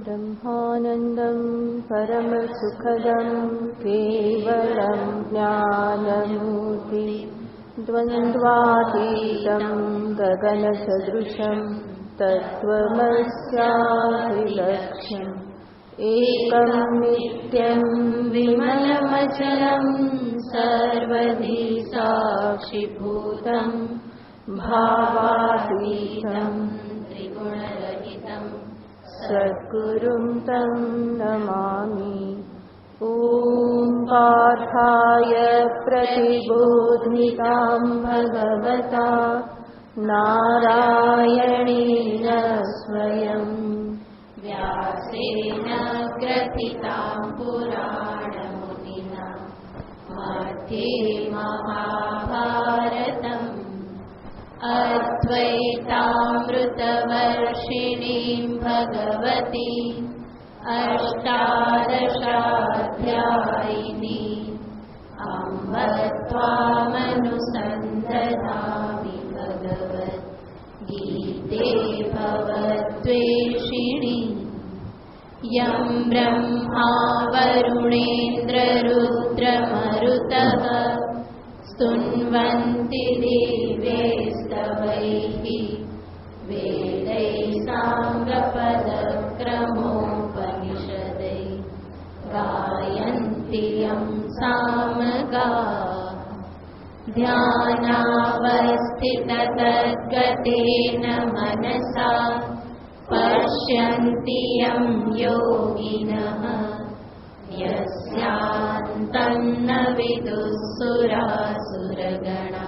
ब्रह्मानन्दं परमसुखदं केवलं ज्ञानमूर्ति द्वन्द्वातीतं गगनसदृशं तत्त्वमस्याभिलक्ष्यम् एकं नित्यं विमलमचलं सर्वधी साक्षिभूतं भावातीतं त्रिगुणरहितं सद्गुरुं तं नमामि। ॐ पार्थाय प्रतिबोधितां भगवता नारायणेन स्वयं व्यासेन ग्रथितां पुराणमुनिना मध्ये महाभारतम् अद्वैतामृतवर्षिणीं भगवती अष्टादशाध्यायिनी अम्ब त्वामनुसन्दधामि भगवद्गीते भवद्वेषिणी यं ब्रह्मा वरुणेन्द्ररुद्रमरुतः स्तुन्वन्ति देवैस्तवैः वेदैः साङ्गपदक्रमोपनिषदैः गायन्ति यं सामगाः ध्यानावस्थिततद्गतेन मनसा पश्यन्ति यं योगिनः यस्यान्तं न विदुःसुरासुरगणा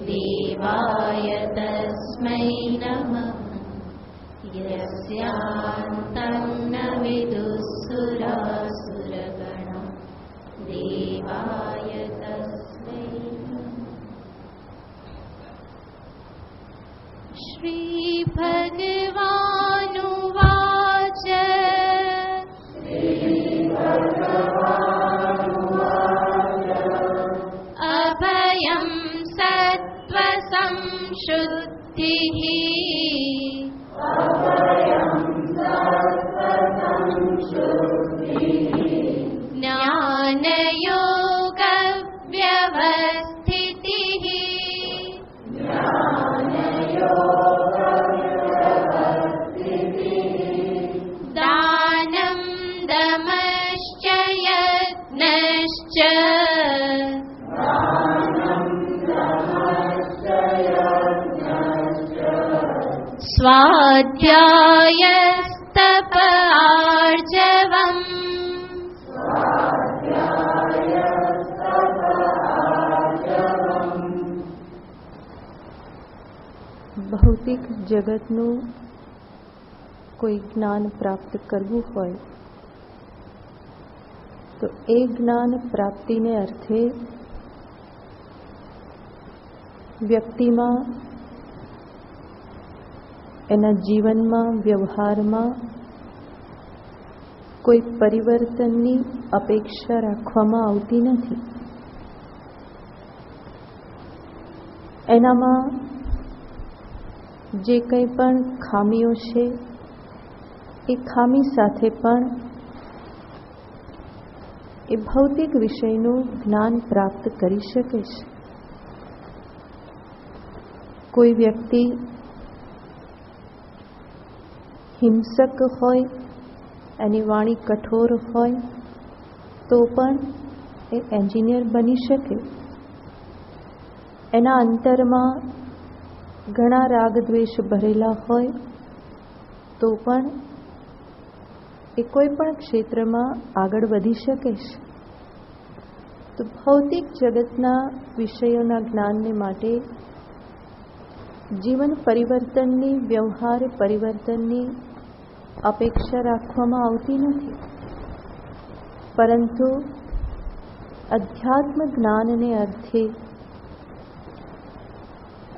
देवाय तस्मै नमः। यस्यान्तं न विदुःसुरासुरगणा देवाय तस्मै नमः। श्रीभगवानुवाच अभयं सत्त्वसंशुद्धिः ज्ञानयोगव्यवस्थितिः दानं दमश्च यज्ञश्च स्वाध्यायस्तप आर्जवम्। ભૌતિક જગતનું કોઈ જ્ઞાન પ્રાપ્ત કરવું હોય તો એ જ્ઞાન પ્રાપ્તિને અર્થે વ્યક્તિમાં, એના જીવનમાં, વ્યવહારમાં કોઈ પરિવર્તનની અપેક્ષા રાખવામાં આવતી નથી. એનામાં જે કંઈ પણ ખામીઓ છે એ ખામી સાથે પણ એ ભૌતિક વિષયનું જ્ઞાન પ્રાપ્ત કરી શકે છે. કોઈ વ્યક્તિ હિંસક હોય, એની વાણી કઠોર હોય તો પણ એ એન્જિનિયર બની શકે. એના અંતરમાં ઘણા રાગ દ્વેષ ભરેલા હોય તો પણ એ કોઈ પણ ક્ષેત્રમાં આગળ વધી શકે છે. તો ભૌતિક જગતના વિષયોના જ્ઞાનને માટે જીવન પરિવર્તનની, વ્યવહાર પરિવર્તનની અપેક્ષા રાખવામાં આવતી નથી, પરંતુ અધ્યાત્મ જ્ઞાનને અર્થે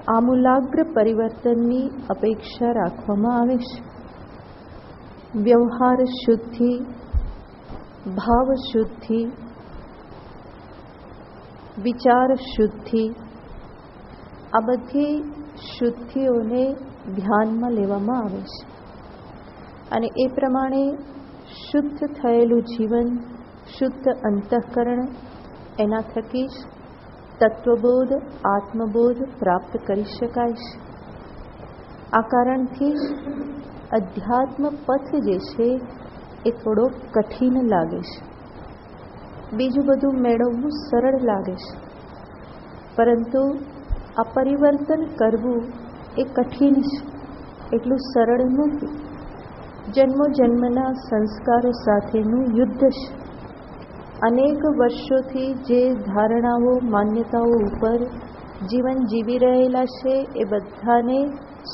આમૂલાગ્ર પરિવર્તનની અપેક્ષા રાખવામાં આવે છે. વ્યવહાર શુદ્ધિ, ભાવ શુદ્ધિ, વિચાર શુદ્ધિ, આ બધી શુદ્ધિઓને ધ્યાનમાં લેવામાં આવે છે. અને એ પ્રમાણે શુદ્ધ થયેલું જીવન, શુદ્ધ અંતઃકરણ, એના થકી જ તત્વબોધ, આત્મબોધ પ્રાપ્ત કરી શકાય છે. આ કારણથી જ અધ્યાત્મ પથ જે છે એ થોડો કઠિન લાગે છે. બીજું બધું મેળવવું સરળ લાગે છે, પરંતુ આ પરિવર્તન કરવું એ કઠિન છે, એટલું સરળ નથી. જન્મો જન્મના સંસ્કારો સાથેનું યુદ્ધ છે. અનેક વર્ષોથી જે ધારણાઓ, માન્યતાઓ ઉપર જીવન જીવી રહેલા છે એ બધાને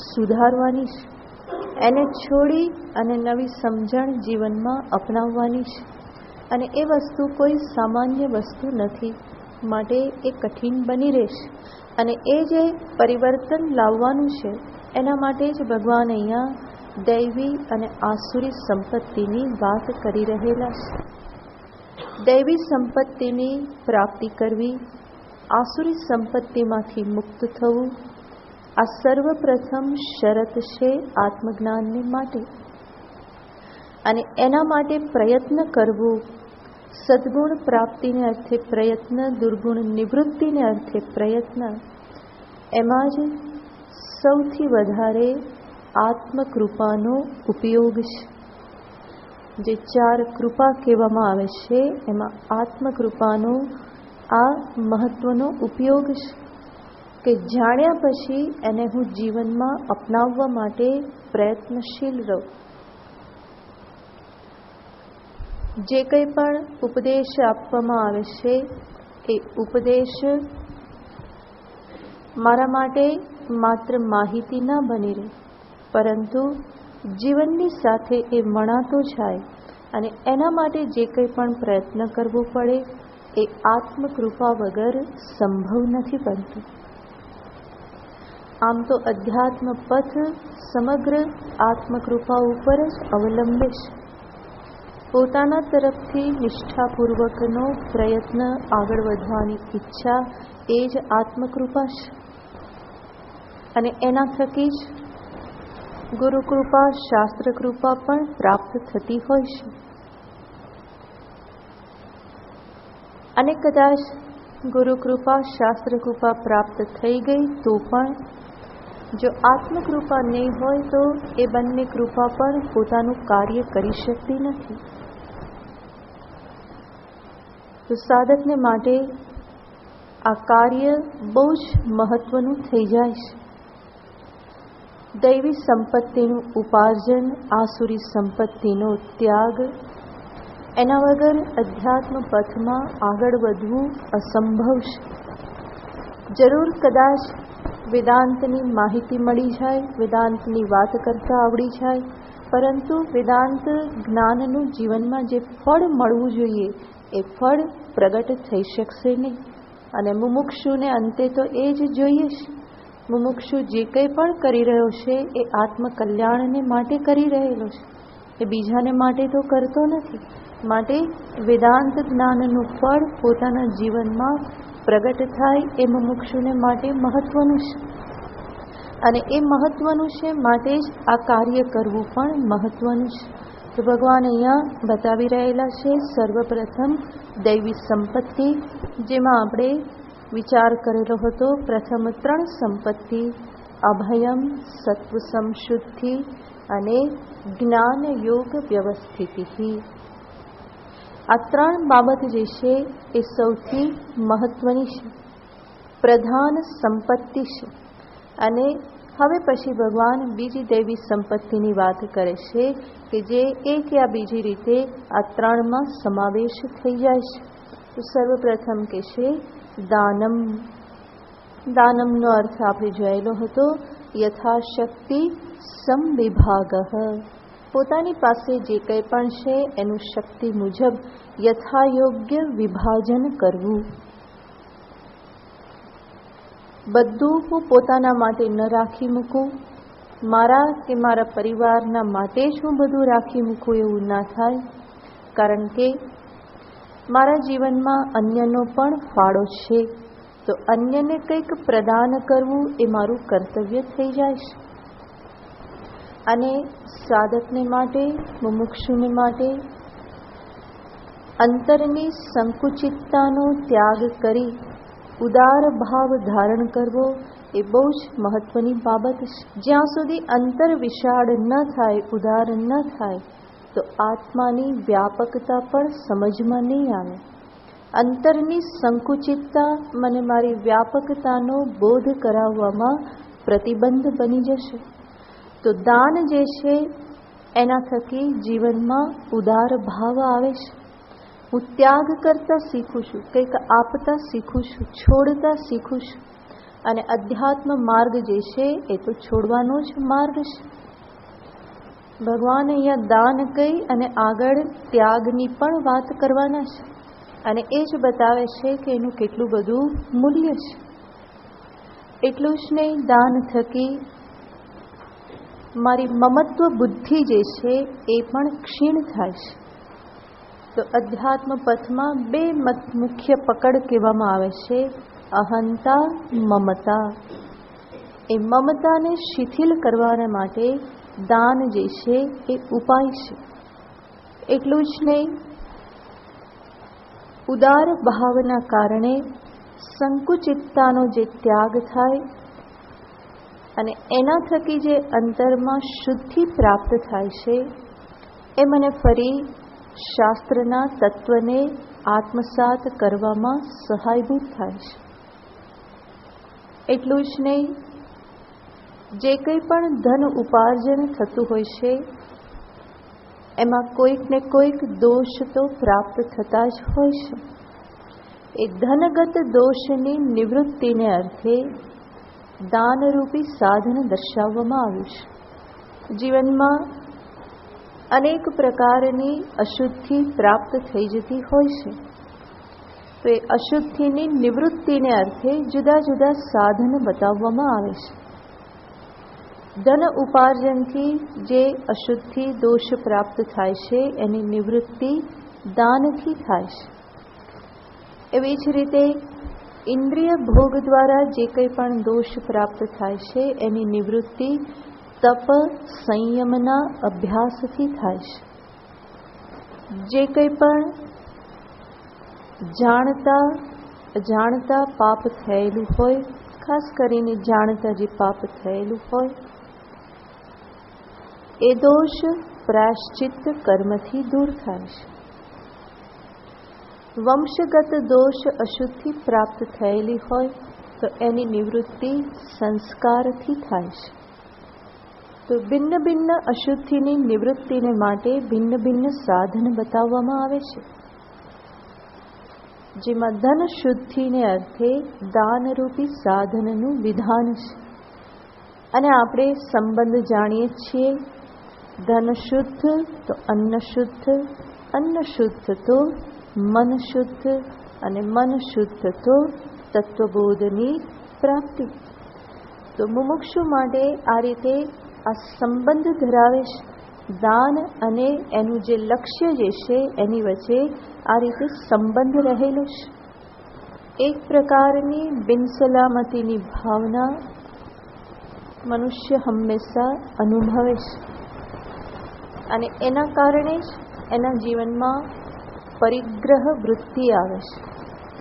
સુધારવાની છે. એને છોડી અને નવી સમજણ જીવનમાં અપનાવવાની છે. અને એ વસ્તુ કોઈ સામાન્ય વસ્તુ નથી, માટે એ કઠિન બની રહેશે. અને એ જે પરિવર્તન લાવવાનું છે એના માટે જ ભગવાન અહીંયા દૈવી અને આસુરી સંપત્તિની વાત કરી રહેલા છે. દૈવી સંપત્તિની પ્રાપ્તિ કરવી, આસુરી સંપત્તિમાંથી મુક્ત થવું, આ સર્વપ્રથમ શરત છે આત્મજ્ઞાનને માટે. અને એના માટે પ્રયત્ન કરવો, સદ્ગુણ પ્રાપ્તિને અર્થે પ્રયત્ન, દુર્ગુણ નિવૃત્તિને અર્થે પ્રયત્ન, એમાં જ સૌથી વધારે આત્મકૃપાનો ઉપયોગ છે. જે 4 કૃપા કહેવામાં આવે છે એમાં આત્મકૃપાનો આ મહત્વનો ઉપયોગ છે કે જાણ્યા પછી એને હું જીવનમાં અપનાવવા માટે પ્રયત્નશીલ રહું. જે કંઈ પણ ઉપદેશ આપવામાં આવે છે એ ઉપદેશ મારા માટે માત્ર માહિતી ન બની રહે, પરંતુ જીવનની સાથે એ વણાતો જાય. અને એના માટે જે કંઈ પણ પ્રયત્ન કરવો પડે એ આત્મકૃપા વગર સંભવ નથી બનતું. આમ તો અધ્યાત્મ પથ સમગ્ર આત્મકૃપા ઉપર જ અવલંબે છે. પોતાના તરફથી નિષ્ઠાપૂર્વકનો પ્રયત્ન, આગળ વધવાની ઈચ્છા એ જ આત્મકૃપા છે. અને એના થકી જ ગુરુકૃપા, શાસ્ત્રકૃપા પણ પ્રાપ્ત થતી હોય છે. અને કદાચ ગુરુકૃપા, શાસ્ત્રકૃપા પ્રાપ્ત થઈ ગઈ તો પણ જો આત્મકૃપા નહીં હોય તો એ બંને કૃપા પણ પોતાનું કાર્ય કરી શકતી નથી. તો સાધકને માટે આ કાર્ય બહુ જ મહત્વનું થઈ જાય છે. દૈવી સંપત્તિનું ઉપાર્જન, આસુરી સંપત્તિનો ત્યાગ, એના વગર અધ્યાત્મ પથમાં આગળ વધવું અસંભવ છે. જરૂર કદાચ વેદાંતની માહિતી મળી જાય, વેદાંતની વાત કરતા આવડી જાય, પરંતુ વેદાંત જ્ઞાનનું જીવનમાં જે ફળ મળવું જોઈએ એ ફળ પ્રગટ થઈ શકશે નહીં. અને મુમુક્ષુને અંતે તો એ જ જોઈએ છે. મુમુક્ષુ જે કંઈ પણ કરી રહ્યો છે એ આત્મકલ્યાણને માટે કરી રહેલો છે, એ બીજાને માટે તો કરતો નથી. માટે વેદાંત જ્ઞાનનું ફળ પોતાના જીવનમાં પ્રગટ થાય એ મુમુક્ષુને માટે મહત્વનું છે. અને એ મહત્વનું છે, માટે જ આ કાર્ય કરવું પણ મહત્વનું છે. તો ભગવાન અહીંયા બતાવી રહેલા છે સર્વપ્રથમ દૈવી સંપત્તિ, જેમાં આપણે વિચાર કરેલો હતો પ્રથમ 3 સંપત્તિ, અભયમ, સત્વ સંશુદ્ધિ અને જ્ઞાન યોગ વ્યવસ્થિતિ. આ 3 બાબત જે છે એ સૌથી મહત્વની છે, પ્રધાન સંપત્તિ છે. અને હવે પછી ભગવાન બીજી દૈવી સંપત્તિની વાત કરે છે કે જે એક યા બીજી રીતે આ 3માં સમાવેશ થઈ જાય છે. તો સર્વપ્રથમ કે છે દાનમ. દાનમનો અર્થ આપણે જોયેલો હતો યથાશક્તિ સમવિભાગ. પોતાની પાસે જે કંઈ પણ છે એનું શક્તિ મુજબ યથાયોગ્ય વિભાજન કરવું. બધું હું પોતાના માટે ન રાખી મૂકું, મારા કે મારા પરિવારના માટે જ હું બધું રાખી મૂકું એવું ના થાય. કારણ કે મારા જીવનમાં અન્યનો પણ ફાળો છે, તો અન્યને કંઈક પ્રદાન કરવું એ મારું કર્તવ્ય થઈ જાય છે. અને સાધકને માટે, મુમુક્ષુને માટે અંતરની સંકુચિતતાનો ત્યાગ કરી ઉદાર ભાવ ધારણ કરવો એ બહુ જ મહત્વની બાબત છે. જ્યાં સુધી અંતર વિશાળ ન થાય, ઉદાર ન થાય, તો આત્માની વ્યાપકતા પણ સમજમાં નહીં આવે. અંતરની સંકુચિતતા મને મારી વ્યાપકતાનો બોધ કરાવવામાં પ્રતિબંધ બની જશે. તો દાન જે છે એના થકી જીવનમાં ઉદાર ભાવ આવે છે. હું ત્યાગ કરતા શીખું છું, કંઈક આપતા શીખું છું, છોડતા શીખું છું. અને અધ્યાત્મ માર્ગ જે છે એ તો છોડવાનો જ માર્ગ છે. ભગવાન અહીંયા દાન કહી અને આગળ ત્યાગની પણ વાત કરવાના છે. અને એ જ બતાવે છે કે એનું કેટલું બધું મૂલ્ય છે. એટલું જ નહીં, દાન થકી મારી મમત્વ બુદ્ધિ જે છે એ પણ ક્ષીણ થાય છે. તો અધ્યાત્મ પથમાં બે મુખ્ય પકડ કહેવામાં આવે છે, અહંતા, મમતા. એ મમતાને શિથિલ કરવાના માટે દાન જે છે એ ઉપાય છે. એટલું જ નહીં, ઉદાર ભાવના કારણે સંકુચિતતાનો જે ત્યાગ થાય અને એના થકી જે અંતરમાં શુદ્ધિ પ્રાપ્ત થાય છે, એ મને ફરી શાસ્ત્રના તત્વને આત્મસાત કરવામાં સહાયભૂત થાય છે. એટલું જ નહીં, જે કંઈ પણ ધન ઉપાર્જન થતું હોય છે એમાં કોઈક ને કોઈક દોષ તો પ્રાપ્ત થતા જ હોય છે. એ ધનગત દોષની નિવૃત્તિને અર્થે દાનરૂપી સાધન દર્શાવવામાં આવ્યું છે. જીવનમાં અનેક પ્રકારની અશુદ્ધિ પ્રાપ્ત થઈ જતી હોય છે. તો એ અશુદ્ધિની નિવૃત્તિને અર્થે જુદા જુદા સાધન બતાવવામાં આવે છે. ધન ઉપાર્જનથી જે અશુદ્ધિ દોષ પ્રાપ્ત થાય છે એની નિવૃત્તિ દાનથી થાય છે. એવી જ રીતે ઇન્દ્રિય ભોગ દ્વારા જે કંઈ પણ દોષ પ્રાપ્ત થાય છે એની નિવૃત્તિ તપ સંયમના અભ્યાસથી થાય છે. જે કંઈ પણ જાણતા અજાણતા પાપ થયેલું હોય, ખાસ કરીને જાણતા જે પાપ થયેલું હોય, એ દોષ પ્રાયશ્ચિત્ત કર્મથી દૂર થાય છે. વંશગત દોષ અશુદ્ધિ પ્રાપ્ત થયેલી હોય તો એની નિવૃત્તિ સંસ્કારથી થાય છે. તો ભિન્ન ભિન્ન અશુદ્ધિની નિવૃત્તિને માટે ભિન્ન ભિન્ન સાધન બતાવવામાં આવે છે, જેમાં ધન શુદ્ધિને અર્થે દાનરૂપી સાધનનું વિધાન છે. અને આપણે સંબંધ જાણીએ છીએ, ધન શુદ્ધ તો અન્ન શુદ્ધ, અન્ન શુદ્ધ તો મન શુદ્ધ, અને મન શુદ્ધ તો તત્વબોધની પ્રાપ્તિ. તો મુમુક્ષુ માટે આ રીતે આ સંબંધ ધરાવે છે. દાન અને એનું જે લક્ષ્ય જે છે એની વચ્ચે આ રીતે સંબંધ રહેલો છે. એક પ્રકારની બિનસલામતીની ભાવના મનુષ્ય હંમેશા અનુભવે છે, અને એના કારણે જ એના જીવનમાં પરિગ્રહ વૃત્તિ આવે છે.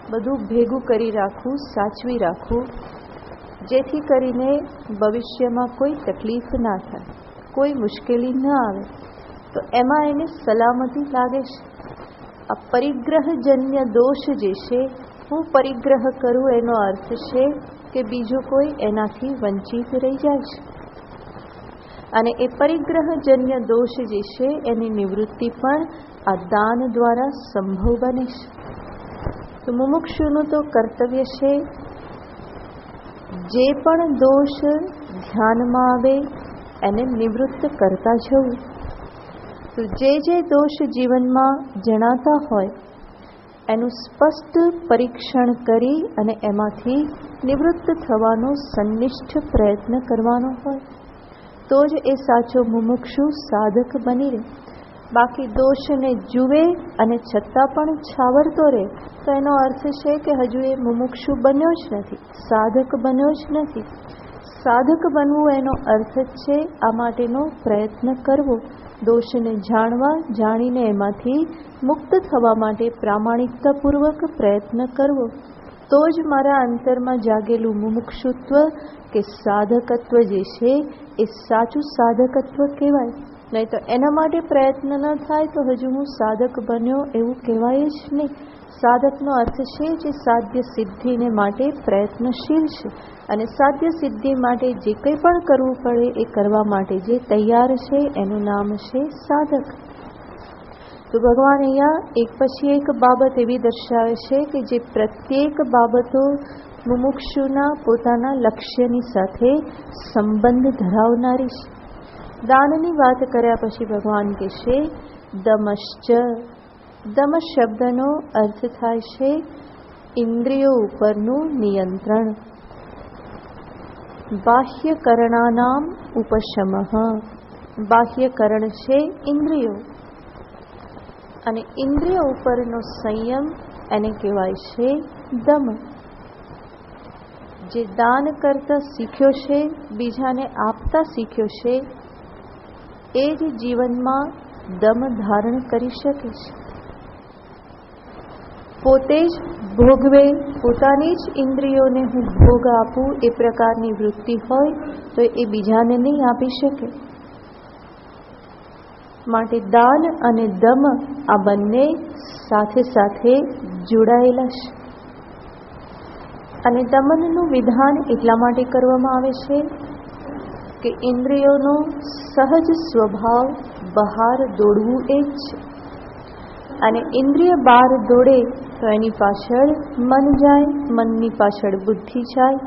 બધું ભેગું કરી રાખવું, સાચવી રાખવું, જેથી કરીને ભવિષ્યમાં કોઈ તકલીફ ના થાય, કોઈ મુશ્કેલી ન આવે. તો એમાં એને સલામતી લાગે છે. આ પરિગ્રહજન્ય દોષ જે છે, હું પરિગ્રહ કરું એનો અર્થ છે કે બીજો કોઈ એનાથી વંચિત રહી જાય છે. અને એ પરિગ્રહજન્ય દોષ જે છે એની નિવૃત્તિ પણ આ દાન દ્વારા સંભવ બને છે. તો મુમુક્ષુનું તો કર્તવ્ય છે જે પણ દોષ ધ્યાનમાં આવે એને નિવૃત્ત કરતા જવું. તો જે દોષ જીવનમાં જણાતા હોય એનું સ્પષ્ટ પરીક્ષણ કરી અને એમાંથી નિવૃત્ત થવાનો સનિષ્ઠ પ્રયત્ન કરવાનો હોય તો જ એ સાચો મુમુક્ષુ સાધક બની રહે. બાકી દોષને જુએ અને છતાં પણ છાવરતો રહે તો એનો અર્થ છે કે હજુ એ મુમુક્ષુ બન્યો જ નથી, સાધક બન્યો જ નથી. સાધક બનવું એનો અર્થ જ છે આ માટેનો પ્રયત્ન કરવો, દોષને જાણવા, જાણીને એમાંથી મુક્ત થવા માટે પ્રામાણિકતાપૂર્વક પ્રયત્ન કરવો. તો જ મારા અંતરમાં જાગેલું મુમુક્ષુત્વ કે સાધકત્વ જે છે એ સાચું સાધકત્વ કહેવાય. નહીં તો એના માટે પ્રયત્ન ન થાય તો હજુ હું સાધક બન્યો એવું કહેવાય જ નહીં. સાધકનો અર્થ છે જે સાધ્ય સિદ્ધિને માટે પ્રયત્નશીલ છે અને સાધ્ય સિદ્ધિ માટે જે કંઈ પણ કરવું પડે એ કરવા માટે જે તૈયાર છે એનું નામ છે સાધક. તો ભગવાન અહીંયા એક પછી એક બાબત એવી દર્શાવે છે કે જે પ્રત્યેક બાબતો મુમુક્ષુના પોતાના લક્ષ્યની સાથે સંબંધ ધરાવનારી છે. દાનની વાત કર્યા પછી ભગવાન કહેશે દમશ્ચ. દમ શબ્દનો અર્થ થાય છે ઇન્દ્રિયો ઉપરનું નિયંત્રણ. બાહ્યકરણાનામ ઉપશમઃ. બાહ્યકરણ છે ઇન્દ્રિયો અને ઇન્દ્રિયો ઉપરનો સંયમ એને કહેવાય છે દમ. જે દાન કરતા શીખ્યો છે, બીજાને આપતા શીખ્યો છે, એ જ જીવનમાં દમ ધારણ કરી શકે છે. પોતે જ ભોગવે, પોતાની જ ઇન્દ્રિયોને હું ભોગ આપું એ પ્રકારની વૃત્તિ હોય તો એ બીજાને નહીં આપી શકે. માટે દાન અને દમ આ બંને સાથે સાથે જોડાયેલા છે. અને દમનનું વિધાન એટલા માટે કરવામાં આવે છે કે ઇન્દ્રિયોનો સહજ સ્વભાવ બહાર દોડવું એ જ છે. અને ઇન્દ્રિય બહાર દોડે તો એની પાછળ મન જાય, મનની પાછળ બુદ્ધિ જાય.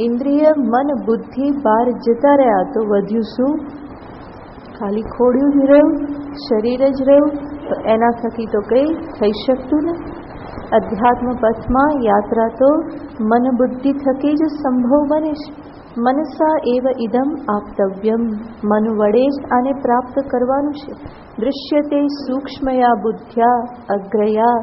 ઇન્દ્રિય મન બુદ્ધિ બહાર જતા રહ્યા તો વધ્યું શું? ખાલી ખોડ્યું જ રહ્યું, શરીર જ રહ્યું. તો એના થકી તો કંઈ થઈ શકતું નથી. અધ્યાત્મ પથમાં યાત્રા તો મન બુદ્ધિ થકી જ સંભવ બને છે. મનસા એવ ઇદમ આપતવ્યમ. મન વડે જ આને પ્રાપ્ત કરવાનું છે. દૃશ્યતે સૂક્ષ્મયા બુદ્ધ્યા અગ્રયા.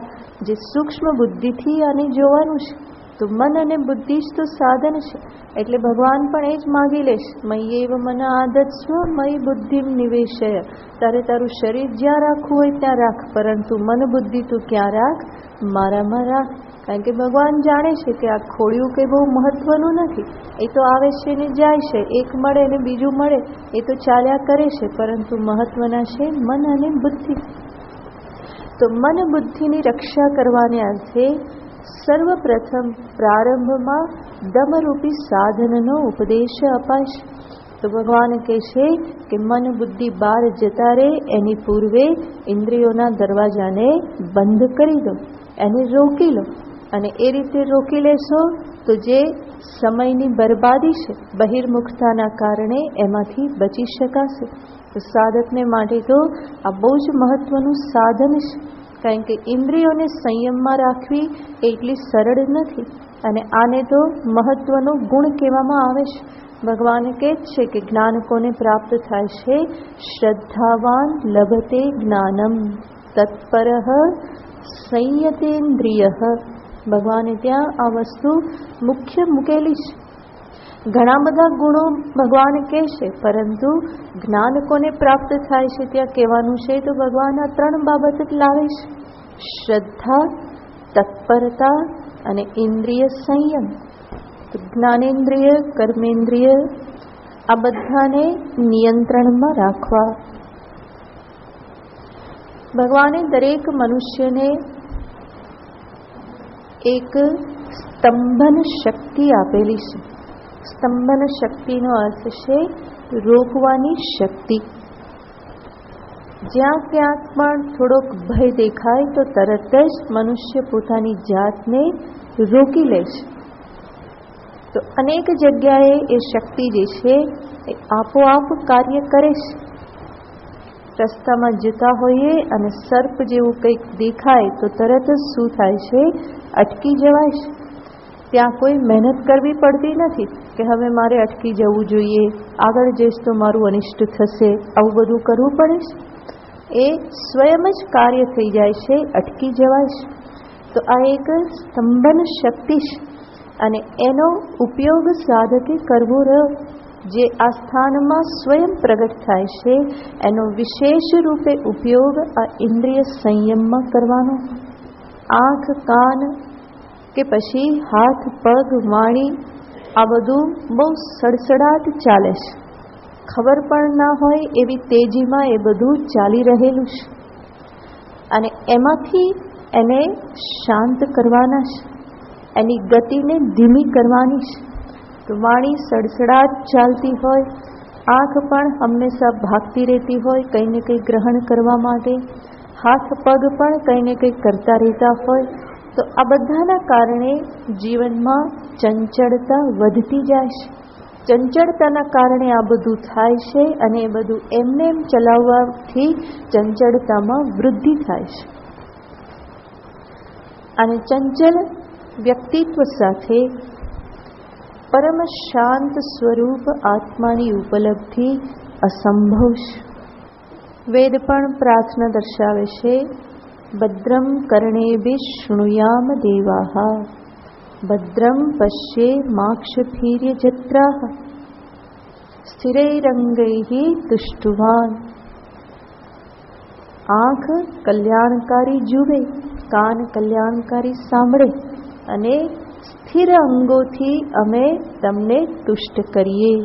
જે સૂક્ષ્મ બુદ્ધિથી આને જોવાનું છે. તો મન અને બુદ્ધિ જ તો સાધન છે. એટલે ભગવાન પણ એ જ માગી લેશ મય્યેવ મન આદત્સ્વ મયી બુદ્ધિમ નિવેશય. તારે તારું શરીર જ્યાં રાખવું હોય ત્યાં રાખ, પરંતુ મન બુદ્ધિ તું ક્યાં રાખ? મારામાં રાખ. કારણ કે ભગવાન જાણે છે કે આ ખોડિયું કંઈ બહુ મહત્વનું નથી. એ તો આવે છે ને જાય છે, એક મળે ને બીજું મળે, એ તો ચાલ્યા કરે છે. પરંતુ મહત્વના છે મન અને બુદ્ધિ. તો મન બુદ્ધિની રક્ષા કરવાને અર્થે સર્વપ્રથમ પ્રારંભમાં દમરૂપી સાધનનો ઉપદેશ અપાય છે. તો ભગવાન કહે છે કે મન બુદ્ધિ બહાર જતા રહે એની પૂર્વે ઇન્દ્રિયોના દરવાજાને બંધ કરી દો, એને રોકી લો. અને એ રીતે રોકી લેશો તો જે સમયની બરબાદી છે, બહિર્મુખતાના કારણે એમાંથી બચી શકાશે. તો સાધકને માટે તો આ બહુ જ મહત્વનું સાધન છે. કારણ કે ઇન્દ્રિયોને સંયમમાં રાખવી એટલી સરળ નથી. અને આને તો મહત્વનો ગુણ કહેવામાં આવે છે. ભગવાન કહે છે કે જ્ઞાન કોને પ્રાપ્ત થાય છે? શ્રદ્ધાવાન લભતે જ્ઞાનમ તત્પરઃ સંયતેન્દ્રિયઃ. ભગવાને ત્યાં આ વસ્તુ મુખ્ય મૂકેલી છે. ઘણા બધા ગુણો ભગવાન કહે છે, પરંતુ જ્ઞાન કોને પ્રાપ્ત થાય છે ત્યાં કહેવાનું છે તો ભગવાન આ 3 બાબત જ લાવે છે: શ્રદ્ધા, તત્પરતા અને ઇન્દ્રિય સંયમ. તો જ્ઞાનેન્દ્રિય, કર્મેન્દ્રિય આ બધાને નિયંત્રણમાં રાખવા. ભગવાને દરેક મનુષ્યને એક સ્તંભન શક્તિ આપેલી છે. સ્તંભન શક્તિનો અર્થ છે રોકવાની શક્તિ. જ્યાં ક્યાંક પણ થોડોક ભય દેખાય તો તરત જ મનુષ્ય પોતાની જાતને રોકી લે છે. તો અનેક જગ્યાએ એ શક્તિ જે છે એ આપોઆપ કાર્ય કરે છે. રસ્તામાં જતા હોઈએ અને સર્પ જેવું કંઈક દેખાય તો તરત જ શું થાય છે? અટકી જવાય છે. ત્યાં કોઈ મહેનત કરવી પડતી નથી કે હવે મારે અટકી જવું જોઈએ, આગળ જઈશ તો મારું અનિષ્ટ થશે, આવું બધું કરવું પડે છે. એ સ્વયં જ કાર્ય થઈ જાય છે, અટકી જવાય છે. તો આ એક સ્તંભન શક્તિ છે. અને એનો ઉપયોગ સાધકે કરવો રહ્યો. જે આ સ્થાનમાં સ્વયં પ્રગટ થાય છે એનો વિશેષ રૂપે ઉપયોગ આ ઇન્દ્રિય સંયમમાં કરવાનો. આંખ, કાન કે પછી હાથ, પગ, વાણી આ બધું બહુ સડસડાટ ચાલે છે. ખબર પણ ના હોય એવી તેજીમાં એ બધું ચાલી રહેલું છે અને એમાંથી એને શાંત કરવાના છે, એની ગતિને ધીમી કરવાની છે. તો વાણી સડસડાટ ચાલતી હોય, આંખ પણ હંમેશા ભાગતી રહેતી હોય કંઈ ને કંઈ ગ્રહણ કરવા માટે, હાથ પગ પણ કંઈ ને કંઈ કરતા રહેતા હોય, તો આ બધાના કારણે જીવનમાં ચંચળતા વધતી જાય છે. ચંચળતાના કારણે આ બધું થાય છે અને એ બધું એમને એમ ચલાવવાથી ચંચળતામાં વૃદ્ધિ થાય છે. અને ચંચલ વ્યક્તિત્વ સાથે પરમ શાંત સ્વરૂપ આત્માની ઉપલબ્ધિ અસંભવ છે. વેદ પણ પ્રાર્થના દર્શાવે છે, ભદ્રમ કર્ણેભિઃ શૃણુયામ દેવાઃ, ભદ્રમ પશ્યેમાક્ષભીર્યજત્રાઃ, સ્થિરૈરંગૈઃ તુષ્ટુવાન. આંખ કલ્યાણકારી જુએ, કાન કલ્યાણકારી સાંભળે અને સ્થિર અંગોથી અમે તમને તુષ્ટ કરીએ.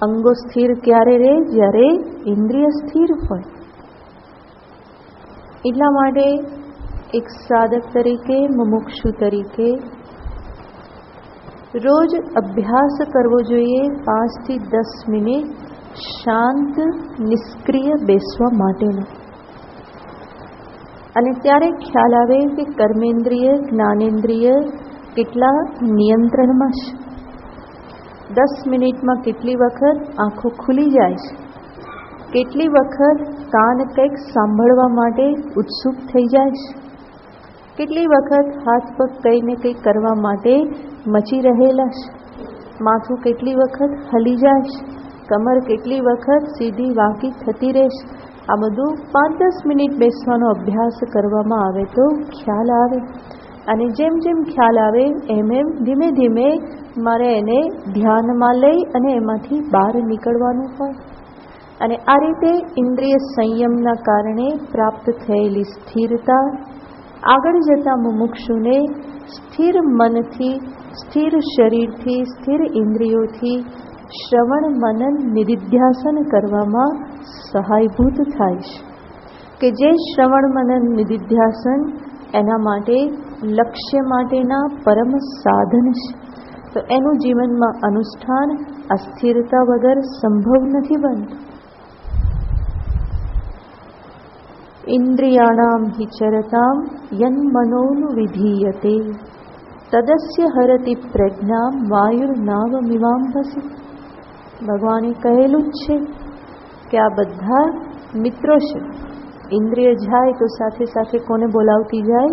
અંગો સ્થિર ક્યારે રહે? જ્યારે ઇન્દ્રિય સ્થિર હોય. એટલા માટે એક સાધક તરીકે, મુમુક્ષુ તરીકે રોજ અભ્યાસ કરવો જોઈએ 5 થી 10 મિનિટ શાંત નિષ્ક્રિય બેસવા માટેનો. અને ત્યારે ખ્યાલ આવે કે કર્મેન્દ્રિય, જ્ઞાનેન્દ્રિય કેટલા નિયંત્રણમાં છે. 10 મિનિટમાં કેટલી વખત આંખો ખુલી જાય છે, કેટલી વખત કાન કંઈક સાંભળવા માટે ઉત્સુક થઈ જાય છે, કેટલી વખત હાથ પગ કંઈ ને કંઈ કરવા માટે મચી રહેલા છે, માથું કેટલી વખત હલી જાય છે, કમર કેટલી વખત સીધી વાંકી થતી રહેશે. આ બધું 5-10 મિનિટ બેસવાનો અભ્યાસ કરવામાં આવે તો ખ્યાલ આવે. અને જેમ જેમ ખ્યાલ આવે એમ એમ ધીમે ધીમે મારે એને ધ્યાનમાં લઈ અને એમાંથી બહાર નીકળવાનું હોય. અને આ રીતે ઇન્દ્રિય સંયમના કારણે પ્રાપ્ત થયેલી સ્થિરતા આગળ જતા મુમુક્ષુને સ્થિર મનથી, સ્થિર શરીરથી, સ્થિર ઇન્દ્રિયોથી શ્રવણ મનન નિધિધ્યાસન કરવામાં સહાયભૂત થાય છે. કે જે શ્રવણ મનન નિધિધ્યાસન એના માટે લક્ષ્ય માટેના પરમ સાધન છે. તો એનું જીવનમાં અનુષ્ઠાન અસ્થિરતા વગર સંભવ નથી બનતું. ઇન્દ્રિયાણામ હિ ચરતામ યન મનોનુ વિધીયતે તદસ્ય હરતિ પ્રજ્ઞામ વાયુર્નાવમિવાંભસી. ભગવાને કહેલું જ છે કે આ બધા મિત્રો છે. ઇન્દ્રિય જાય તો સાથે સાથે કોને બોલાવતી જાય?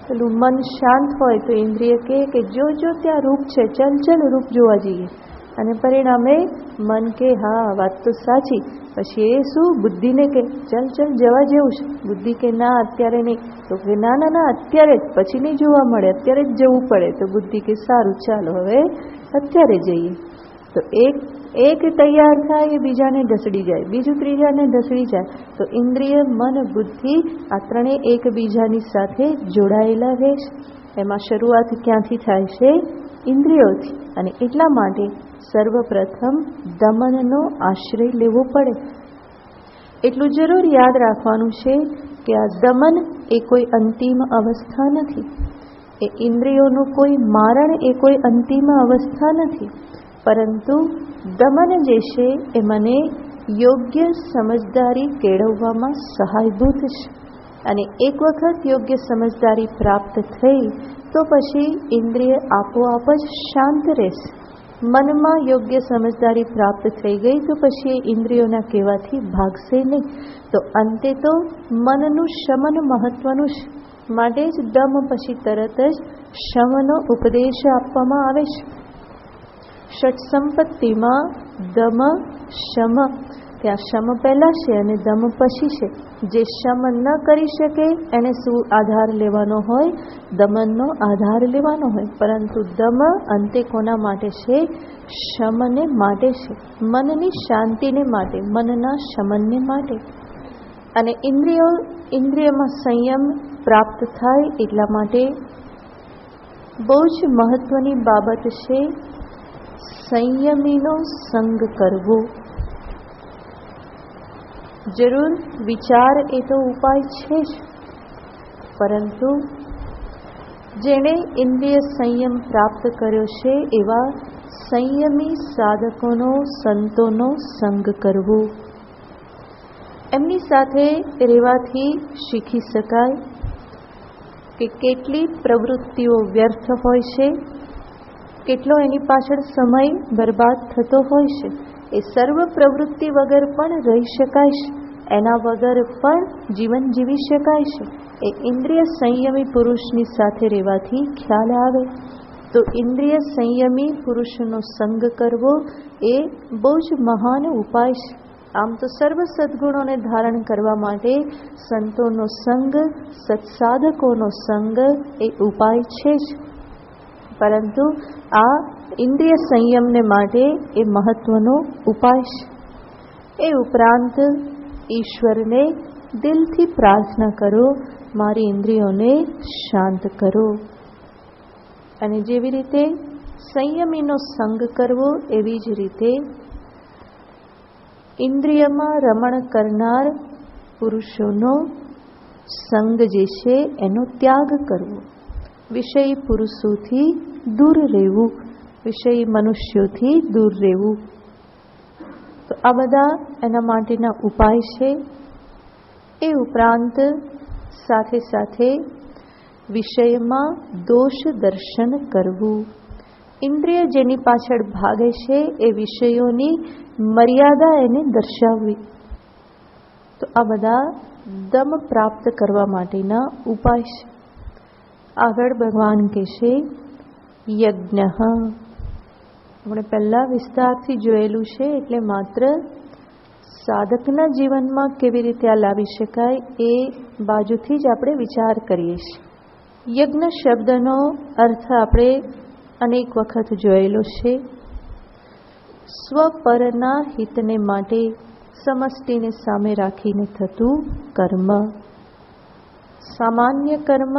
પેલું મન શાંત હોય તો ઇન્દ્રિય કહે કે જો ત્યાં રૂપ છે, ચલ રૂપ જોવા જઈએ. અને પરિણામે મન કે હા વાત તો સાચી. પછી એ શું? બુદ્ધિને કે ચલ જવા જેવું છે. બુદ્ધિ કે ના અત્યારે નહીં. તો કે ના અત્યારે જ, પછી નહીં જોવા મળે, અત્યારે જ જવું પડે. તો બુદ્ધિ કે સારું ચાલો હવે અત્યારે જઈએ. તો એક તૈયાર થાય એ બીજાને ઢસડી જાય, બીજું ત્રીજાને ઢસડી જાય. તો ઇન્દ્રિય, મન, બુદ્ધિ આ ત્રણેય એકબીજાની સાથે જોડાયેલા રહે છે. એમાં શરૂઆત ક્યાંથી થાય છે? ઇન્દ્રિયોથી. અને એટલા માટે સર્વપ્રથમ દમનનો આશ્રય લેવો પડે. એટલું જરૂર યાદ રાખવાનું છે કે આ દમન એ કોઈ અંતિમ અવસ્થા નથી. એ ઇન્દ્રિયોનું કોઈ મારણ એ કોઈ અંતિમ અવસ્થા નથી. પરંતુ દમન જે છે એ મને યોગ્ય સમજદારી કેળવવામાં સહાયભૂત છે. અને એક વખત યોગ્ય સમજદારી પ્રાપ્ત થઈ તો પછી ઇન્દ્રિય આપોઆપ જ શાંત રહેશે. મનમાં યોગ્ય સમજદારી પ્રાપ્ત થઈ ગઈ તો પછી ઇન્દ્રિયોના કહેવાથી ભાગશે નહીં. તો અંતે તો મનનું શમન મહત્વનું છે. માટે જ દમ પછી તરત જ શમનો ઉપદેશ આપવામાં આવે છે. ષટ સંપત્તિમાં દમ, શમ કે આ શમ પહેલાં છે અને દમ પછી છે. જે શમ ન કરી શકે એને શું આધાર લેવાનો હોય? દમનનો આધાર લેવાનો હોય. પરંતુ દમ અંતે કોના માટે છે? શમને માટે છે, મનની શાંતિને માટે, મનના શમનને માટે. અને ઇન્દ્રિયમાં સંયમ પ્રાપ્ત થાય એટલા માટે બહુ જ મહત્વની બાબત છે સંયમીનો સંગ કરવો. જરૂર વિચાર એ તો ઉપાય છે જ, પરંતુ જેણે ઇન્દ્રિય સંયમ પ્રાપ્ત કર્યો છે એવા સંયમી સાધકોનો, સંતોનો સંગ કરવો. એમની સાથે રહેવાથી શીખી શકાય કે કેટલી પ્રવૃત્તિઓ વ્યર્થ હોય છે, કેટલો એની પાછળ સમય બરબાદ થતો હોય છે. એ સર્વ પ્રવૃત્તિ વગર પણ રહી શકાય છે, એના વગર પણ જીવન જીવી શકાય છે. એ ઇન્દ્રિય સંયમી પુરુષની સાથે રહેવાથી ખ્યાલ આવે. તો ઇન્દ્રિય સંયમી પુરુષનો સંગ કરવો એ બહુ જ મહાન ઉપાય છે. આમ તો સર્વ સદ્ગુણોને ધારણ કરવા માટે સંતોનો સંગ, સત્સાધકોનો સંગ એ ઉપાય છે જ, પરંતુ આ ઇન્દ્રિય સંયમને માટે એ મહત્વનો ઉપાય છે. એ ઉપરાંત ઈશ્વરને દિલથી પ્રાર્થના કરો, મારી ઇન્દ્રિયોને શાંત કરો. અને જેવી રીતે સંયમીનો સંગ કરવો, એવી જ રીતે ઇન્દ્રિયમાં રમણ કરનાર પુરુષોનો સંગ જે છે એનો ત્યાગ કરવો. વિષયી પુરુષોથી દૂર રહેવું, વિષયી મનુષ્યોથી દૂર રહેવું. તો આ બધા એના માટેના ઉપાય છે. એ ઉપરાંત સાથે સાથે વિષયમાં દોષ દર્શન કરવું. ઇન્દ્રિય જેની પાછળ ભાગે છે એ વિષયોની મર્યાદા એને દર્શાવવી. તો આ બધા દમ પ્રાપ્ત કરવા માટેના ઉપાય છે. આગળ ભગવાન કહેશે યજ્ઞ. આપણે પહેલાં વિસ્તારથી જોયેલું છે, એટલે માત્ર સાધકના જીવનમાં કેવી રીતે આ લાવી શકાય એ બાજુથી જ આપણે વિચાર કરીએ છીએ. યજ્ઞ શબ્દનો અર્થ આપણે અનેક વખત જોયેલો છે. સ્વપરના હિતને માટે, સમષ્ટિને સામે રાખીને થતું કર્મ. સામાન્ય કર્મ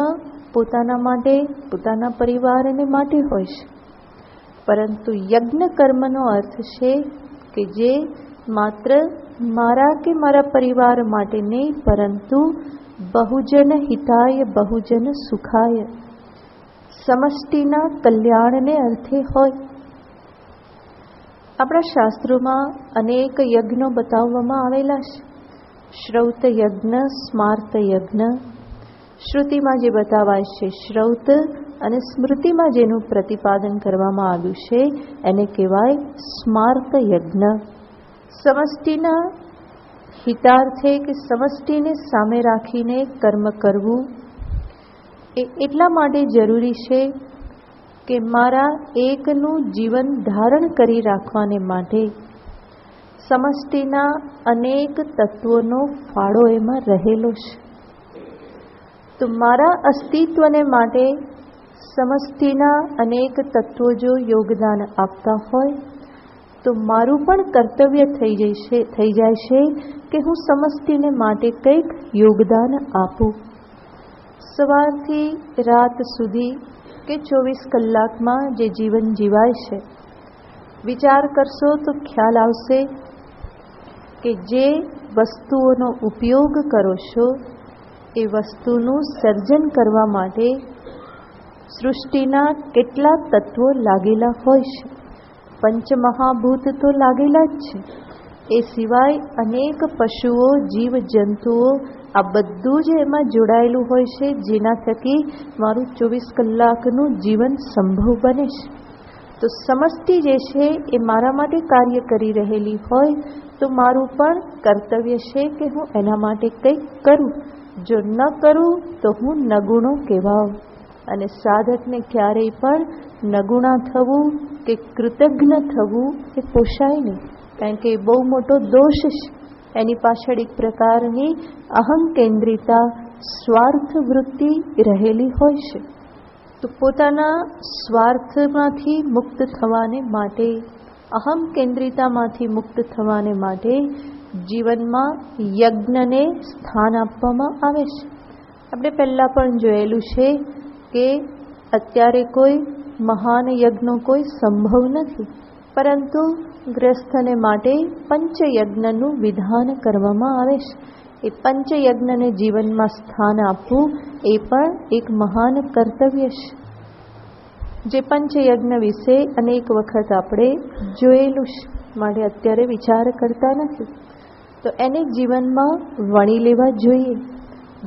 પોતાના માટે, પોતાના પરિવારને માટે હોય છે, પરંતુ યજ્ઞ કર્મનો અર્થ છે કે જે માત્ર મારા કે મારા પરિવાર માટે નહીં, પરંતુ બહુજન હિતાય બહુજન સુખાય, સમષ્ટિના કલ્યાણને અર્થે હોય. આપણા શાસ્ત્રોમાં અનેક યજ્ઞો બતાવવામાં આવેલા છે. શ્રૌત યજ્ઞ, સ્માર્ત યજ્ઞ. શ્રુતિમાં જે બતાવાય છે શ્રૌત, અને સ્મૃતિમાં જેનું પ્રતિપાદન કરવામાં આવ્યું છે એને કહેવાય સ્માર્ત યજ્ઞ. સમષ્ટિના હિતાર્થે કે સમષ્ટિને સામે રાખીને કર્મ કરવું એ એટલા માટે જરૂરી છે કે મારા એકનું જીવન ધારણ કરી રાખવાને માટે સમષ્ટિના અનેક તત્વોનો ફાળો એમાં રહેલો છે. તો મારા અસ્તિત્વને માટે સમષ્ટિના અનેક તત્વો જો યોગદાન આપતા હોય તો મારું પણ કર્તવ્ય થઈ જાય છે કે હું સમષ્ટિને માટે કંઈક યોગદાન આપું. સવારથી રાત સુધી કે 24 કલાકમાં જે જીવન જીવાય છે, વિચાર કરશો તો ખ્યાલ આવશે કે જે વસ્તુઓનો ઉપયોગ કરો છો એ વસ્તુનું સર્જન કરવા માટે સૃષ્ટિના કેટલા તત્વો લાગેલા હોય છે. પંચમહાભૂત તો લાગેલા જ છે. એ સિવાય અનેક પશુઓ, જીવ જંતુઓ, આ બધું જ એમાં જોડાયેલું હોય છે, જેના થકી મારું 24 કલાકનું જીવન સંભવ બને છે. તો સમષ્ટિ જે છે એ મારા માટે કાર્ય કરી રહેલી હોય તો મારું પણ કર્તવ્ય છે કે હું એના માટે કંઈક કરું. જો ન કરું તો હું નગુણો કહેવાઉં. અને સાધકને ક્યારેય પણ નગુણા થવું કે કૃતજ્ઞ થવું એ પોષાય નહીં. કારણ કે એ બહુ મોટો દોષ છે. એની પાછળ એક પ્રકારની અહંકેન્દ્રિતા, સ્વાર્થ વૃત્તિ રહેલી હોય છે. તો પોતાના સ્વાર્થમાંથી મુક્ત થવાને માટે, અહમ કેન્દ્રિતામાંથી મુક્ત થવાને માટે જીવનમાં યજ્ઞને સ્થાન આપવામાં આવે છે. આપણે પહેલાં પણ જોયેલું છે કે અત્યારે કોઈ મહાન યજ્ઞનો કોઈ સંભવ નથી, પરંતુ ગ્રસ્થને માટે પંચયજ્ઞનું વિધાન કરવામાં આવે છે. એ પંચયજ્ઞને જીવનમાં સ્થાન આપવું એ પણ એક મહાન કર્તવ્ય છે, જે પંચયજ્ઞ વિશે અનેક વખત આપણે જોયેલું છે, માટે અત્યારે વિચાર કરતા નથી. તો એને જીવનમાં વણી લેવા જોઈએ.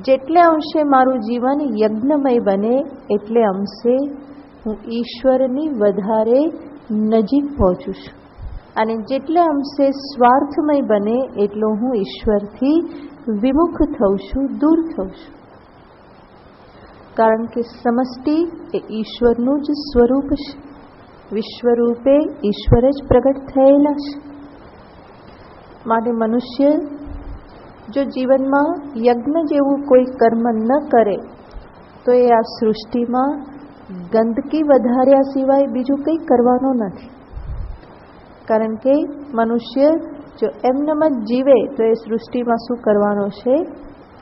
જેટલે અંશે મારું જીવન યજ્ઞમય બને એટલે અંશે હું ઈશ્વરની વધારે નજીક પહોંચું છું, અને જેટલે અંશે સ્વાર્થમય બને એટલો હું ઈશ્વરથી વિમુખ થઉં છું, દૂર થઉં છું. કારણ કે સમષ્ટિ એ ઈશ્વરનું જ સ્વરૂપ છે. વિશ્વરૂપે ઈશ્વર જ પ્રગટ થયેલા છે. માટે મનુષ્ય જો જીવનમાં યજ્ઞ જેવું કોઈ કર્મ ન કરે તો એ આ સૃષ્ટિમાં ગંદકી વધાર્યા સિવાય બીજું કંઈ કરવાનો નથી. કારણ કે મનુષ્ય જો એમનેમ જ જીવે તો એ સૃષ્ટિમાં શું કરવાનો છે?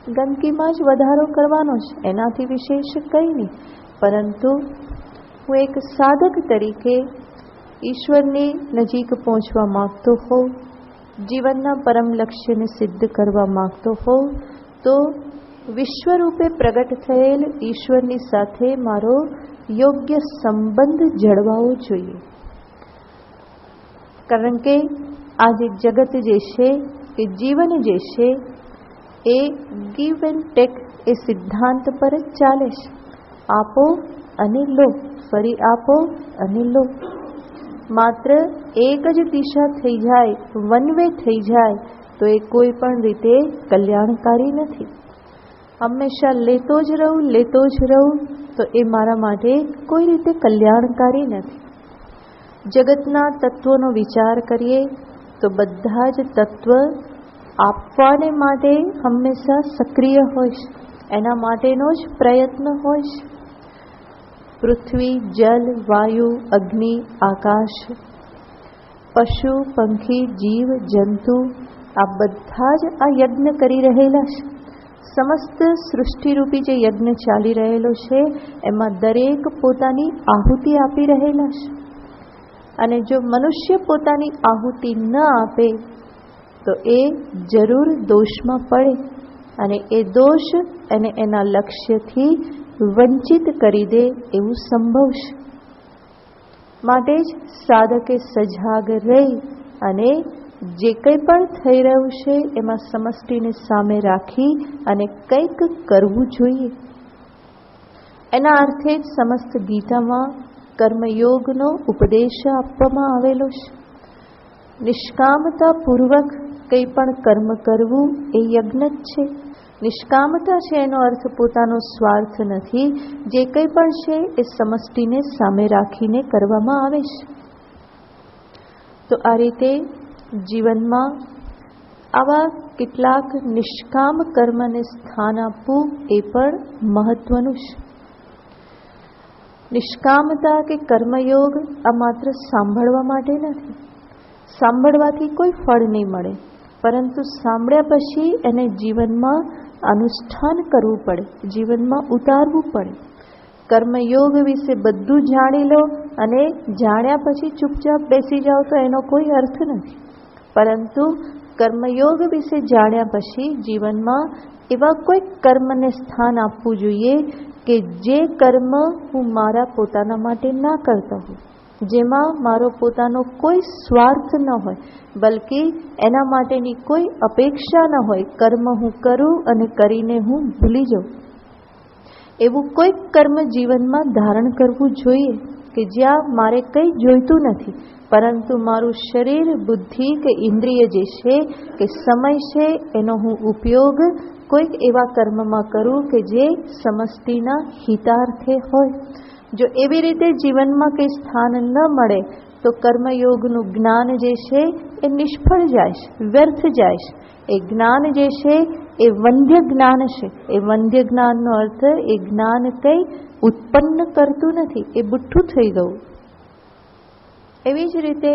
ગંદકીમાં જ વધારો કરવાનો છે, એનાથી વિશેષ કંઈ નહીં. પરંતુ હું એક સાધક તરીકે ઈશ્વરની નજીક પહોંચવા માગતો હોઉં, જીવનના પરમ લક્ષ્યને સિદ્ધ કરવા માગતો હોઉં, તો વિશ્વરૂપે પ્રગટ થયેલ ઈશ્વરની સાથે મારો યોગ્ય સંબંધ જળવાવો જોઈએ. કારણ કે આ જે જગત જે છે, એ જીવન જે છે, એ ગીવ એન્ડ ટેક એ સિદ્ધાંત પર જ ચાલે છે. આપો અને લો, ફરી આપો અને લો. માત્ર એક જ દિશા થઈ જાય, વન વે થઈ જાય તો એ કોઈ પણ રીતે કલ્યાણકારી નથી. હંમેશા લેતો જ રહું તો એ મારા માટે કોઈ રીતે કલ્યાણકારી નથી. જગતના તત્વોનો વિચાર કરીએ તો બધા જ તત્વ આપવાને માટે હંમેશા સક્રિય હોય છે, એના માટેનો જ પ્રયત્ન હોય છે. પૃથ્વી, જલ, વાયુ, અગ્નિ, આકાશ, પશુ, પંખી, જીવ, જંતુ, આ બધા જ આ યજ્ઞ કરી રહેલા છે. સમસ્ત સૃષ્ટિરૂપી જે યજ્ઞ ચાલી રહેલો છે એમાં દરેક પોતાની આહુતિ આપી રહેલા છે. અને જો મનુષ્ય પોતાની આહુતિ ન આપે તો એ જરૂર દોષમાં પડે, અને એ દોષ એને એના લક્ષ્યથી વંચિત કરી દે એવું સંભવ છે. માટે જ સાધકે સજાગ રહી અને જે કંઈ પણ થઈ રહ્યું છે એમાં સમષ્ટિને સામે રાખી અને કંઈક કરવું જોઈએ. એના અર્થે જ સમસ્ત ગીતામાં કર્મયોગનો ઉપદેશ આપવામાં આવેલો છે. નિષ્કામતાપૂર્વક કંઈ પણ કર્મ કરવું એ યજ્ઞ જ છે. નિષ્કામતા છે એનો અર્થ પોતાનો સ્વાર્થ નથી. જે કંઈ પણ છે એ સમષ્ટિને સામે રાખીને કરવામાં આવે છે. તો આ રીતે જીવનમાં આવા કેટલાક નિષ્કામ કર્મને સ્થાન આપવું એ પણ મહત્વનું છે. નિષ્કામતા કે કર્મયોગ આ માત્ર સાંભળવા માટે નથી. સાંભળવાથી કોઈ ફળ નહીં મળે, પરંતુ સાંભળ્યા પછી એને જીવનમાં અનુષ્ઠાન કરવું પડે, જીવનમાં ઉતારવું પડે. કર્મયોગ વિશે બધું જાણી લો અને જાણ્યા પછી ચૂપચાપ બેસી જાઓ તો એનો કોઈ અર્થ નથી. પરંતુ કર્મયોગ વિશે જાણ્યા પછી જીવનમાં એવા કોઈ કર્મને સ્થાન આપવું જોઈએ કે જે કર્મ હું મારા પોતાના માટે ના કરતા હોઉં, જેમાં મારો પોતાનો કોઈ સ્વાર્થ ન હોય, બલકે એના માટેની કોઈ અપેક્ષા ન હોય. કર્મ હું કરું અને કરીને હું ભૂલી જાઉં, એવું કોઈ કર્મ જીવનમાં ધારણ કરવું જોઈએ કે જ્યાં મારે કંઈ જોઈતું નથી, પરંતુ મારું શરીર, બુદ્ધિ કે ઇન્દ્રિય જે છે કે સમય છે એનો હું ઉપયોગ કોઈક એવા કર્મમાં કરું કે જે સમષ્ટિના હિતાર્થે હોય. જો એવી રીતે જીવનમાં કંઈ સ્થાન ન મળે તો તો કર્મયોગનું જ્ઞાન જે છે એ નિષ્ફળ જાય છે, વ્યર્થ જાય છે. એ જ્ઞાન જે છે એ વંધ્ય જ્ઞાન છે. એ વંધ્ય જ્ઞાનનો અર્થ એ જ્ઞાન કંઈ ઉત્પન્ન કરતું નથી, એ બુઠ્ઠું થઈ ગયું. એવી જ રીતે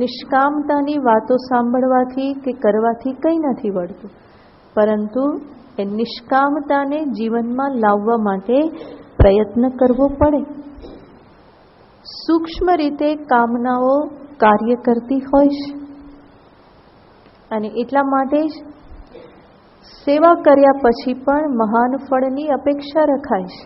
નિષ્કામતાની વાતો સાંભળવાથી કે કરવાથી કંઈ નથી વળતું, પરંતુ એ નિષ્કામતાને જીવનમાં લાવવા માટે પ્રયત્ન કરવો પડે. સૂક્ષ્મ રીતે કામનાઓ કાર્ય કરતી હોય છે અને એટલા માટે જ સેવા કર્યા પછી પણ મહાન ફળની અપેક્ષા રખાય છે.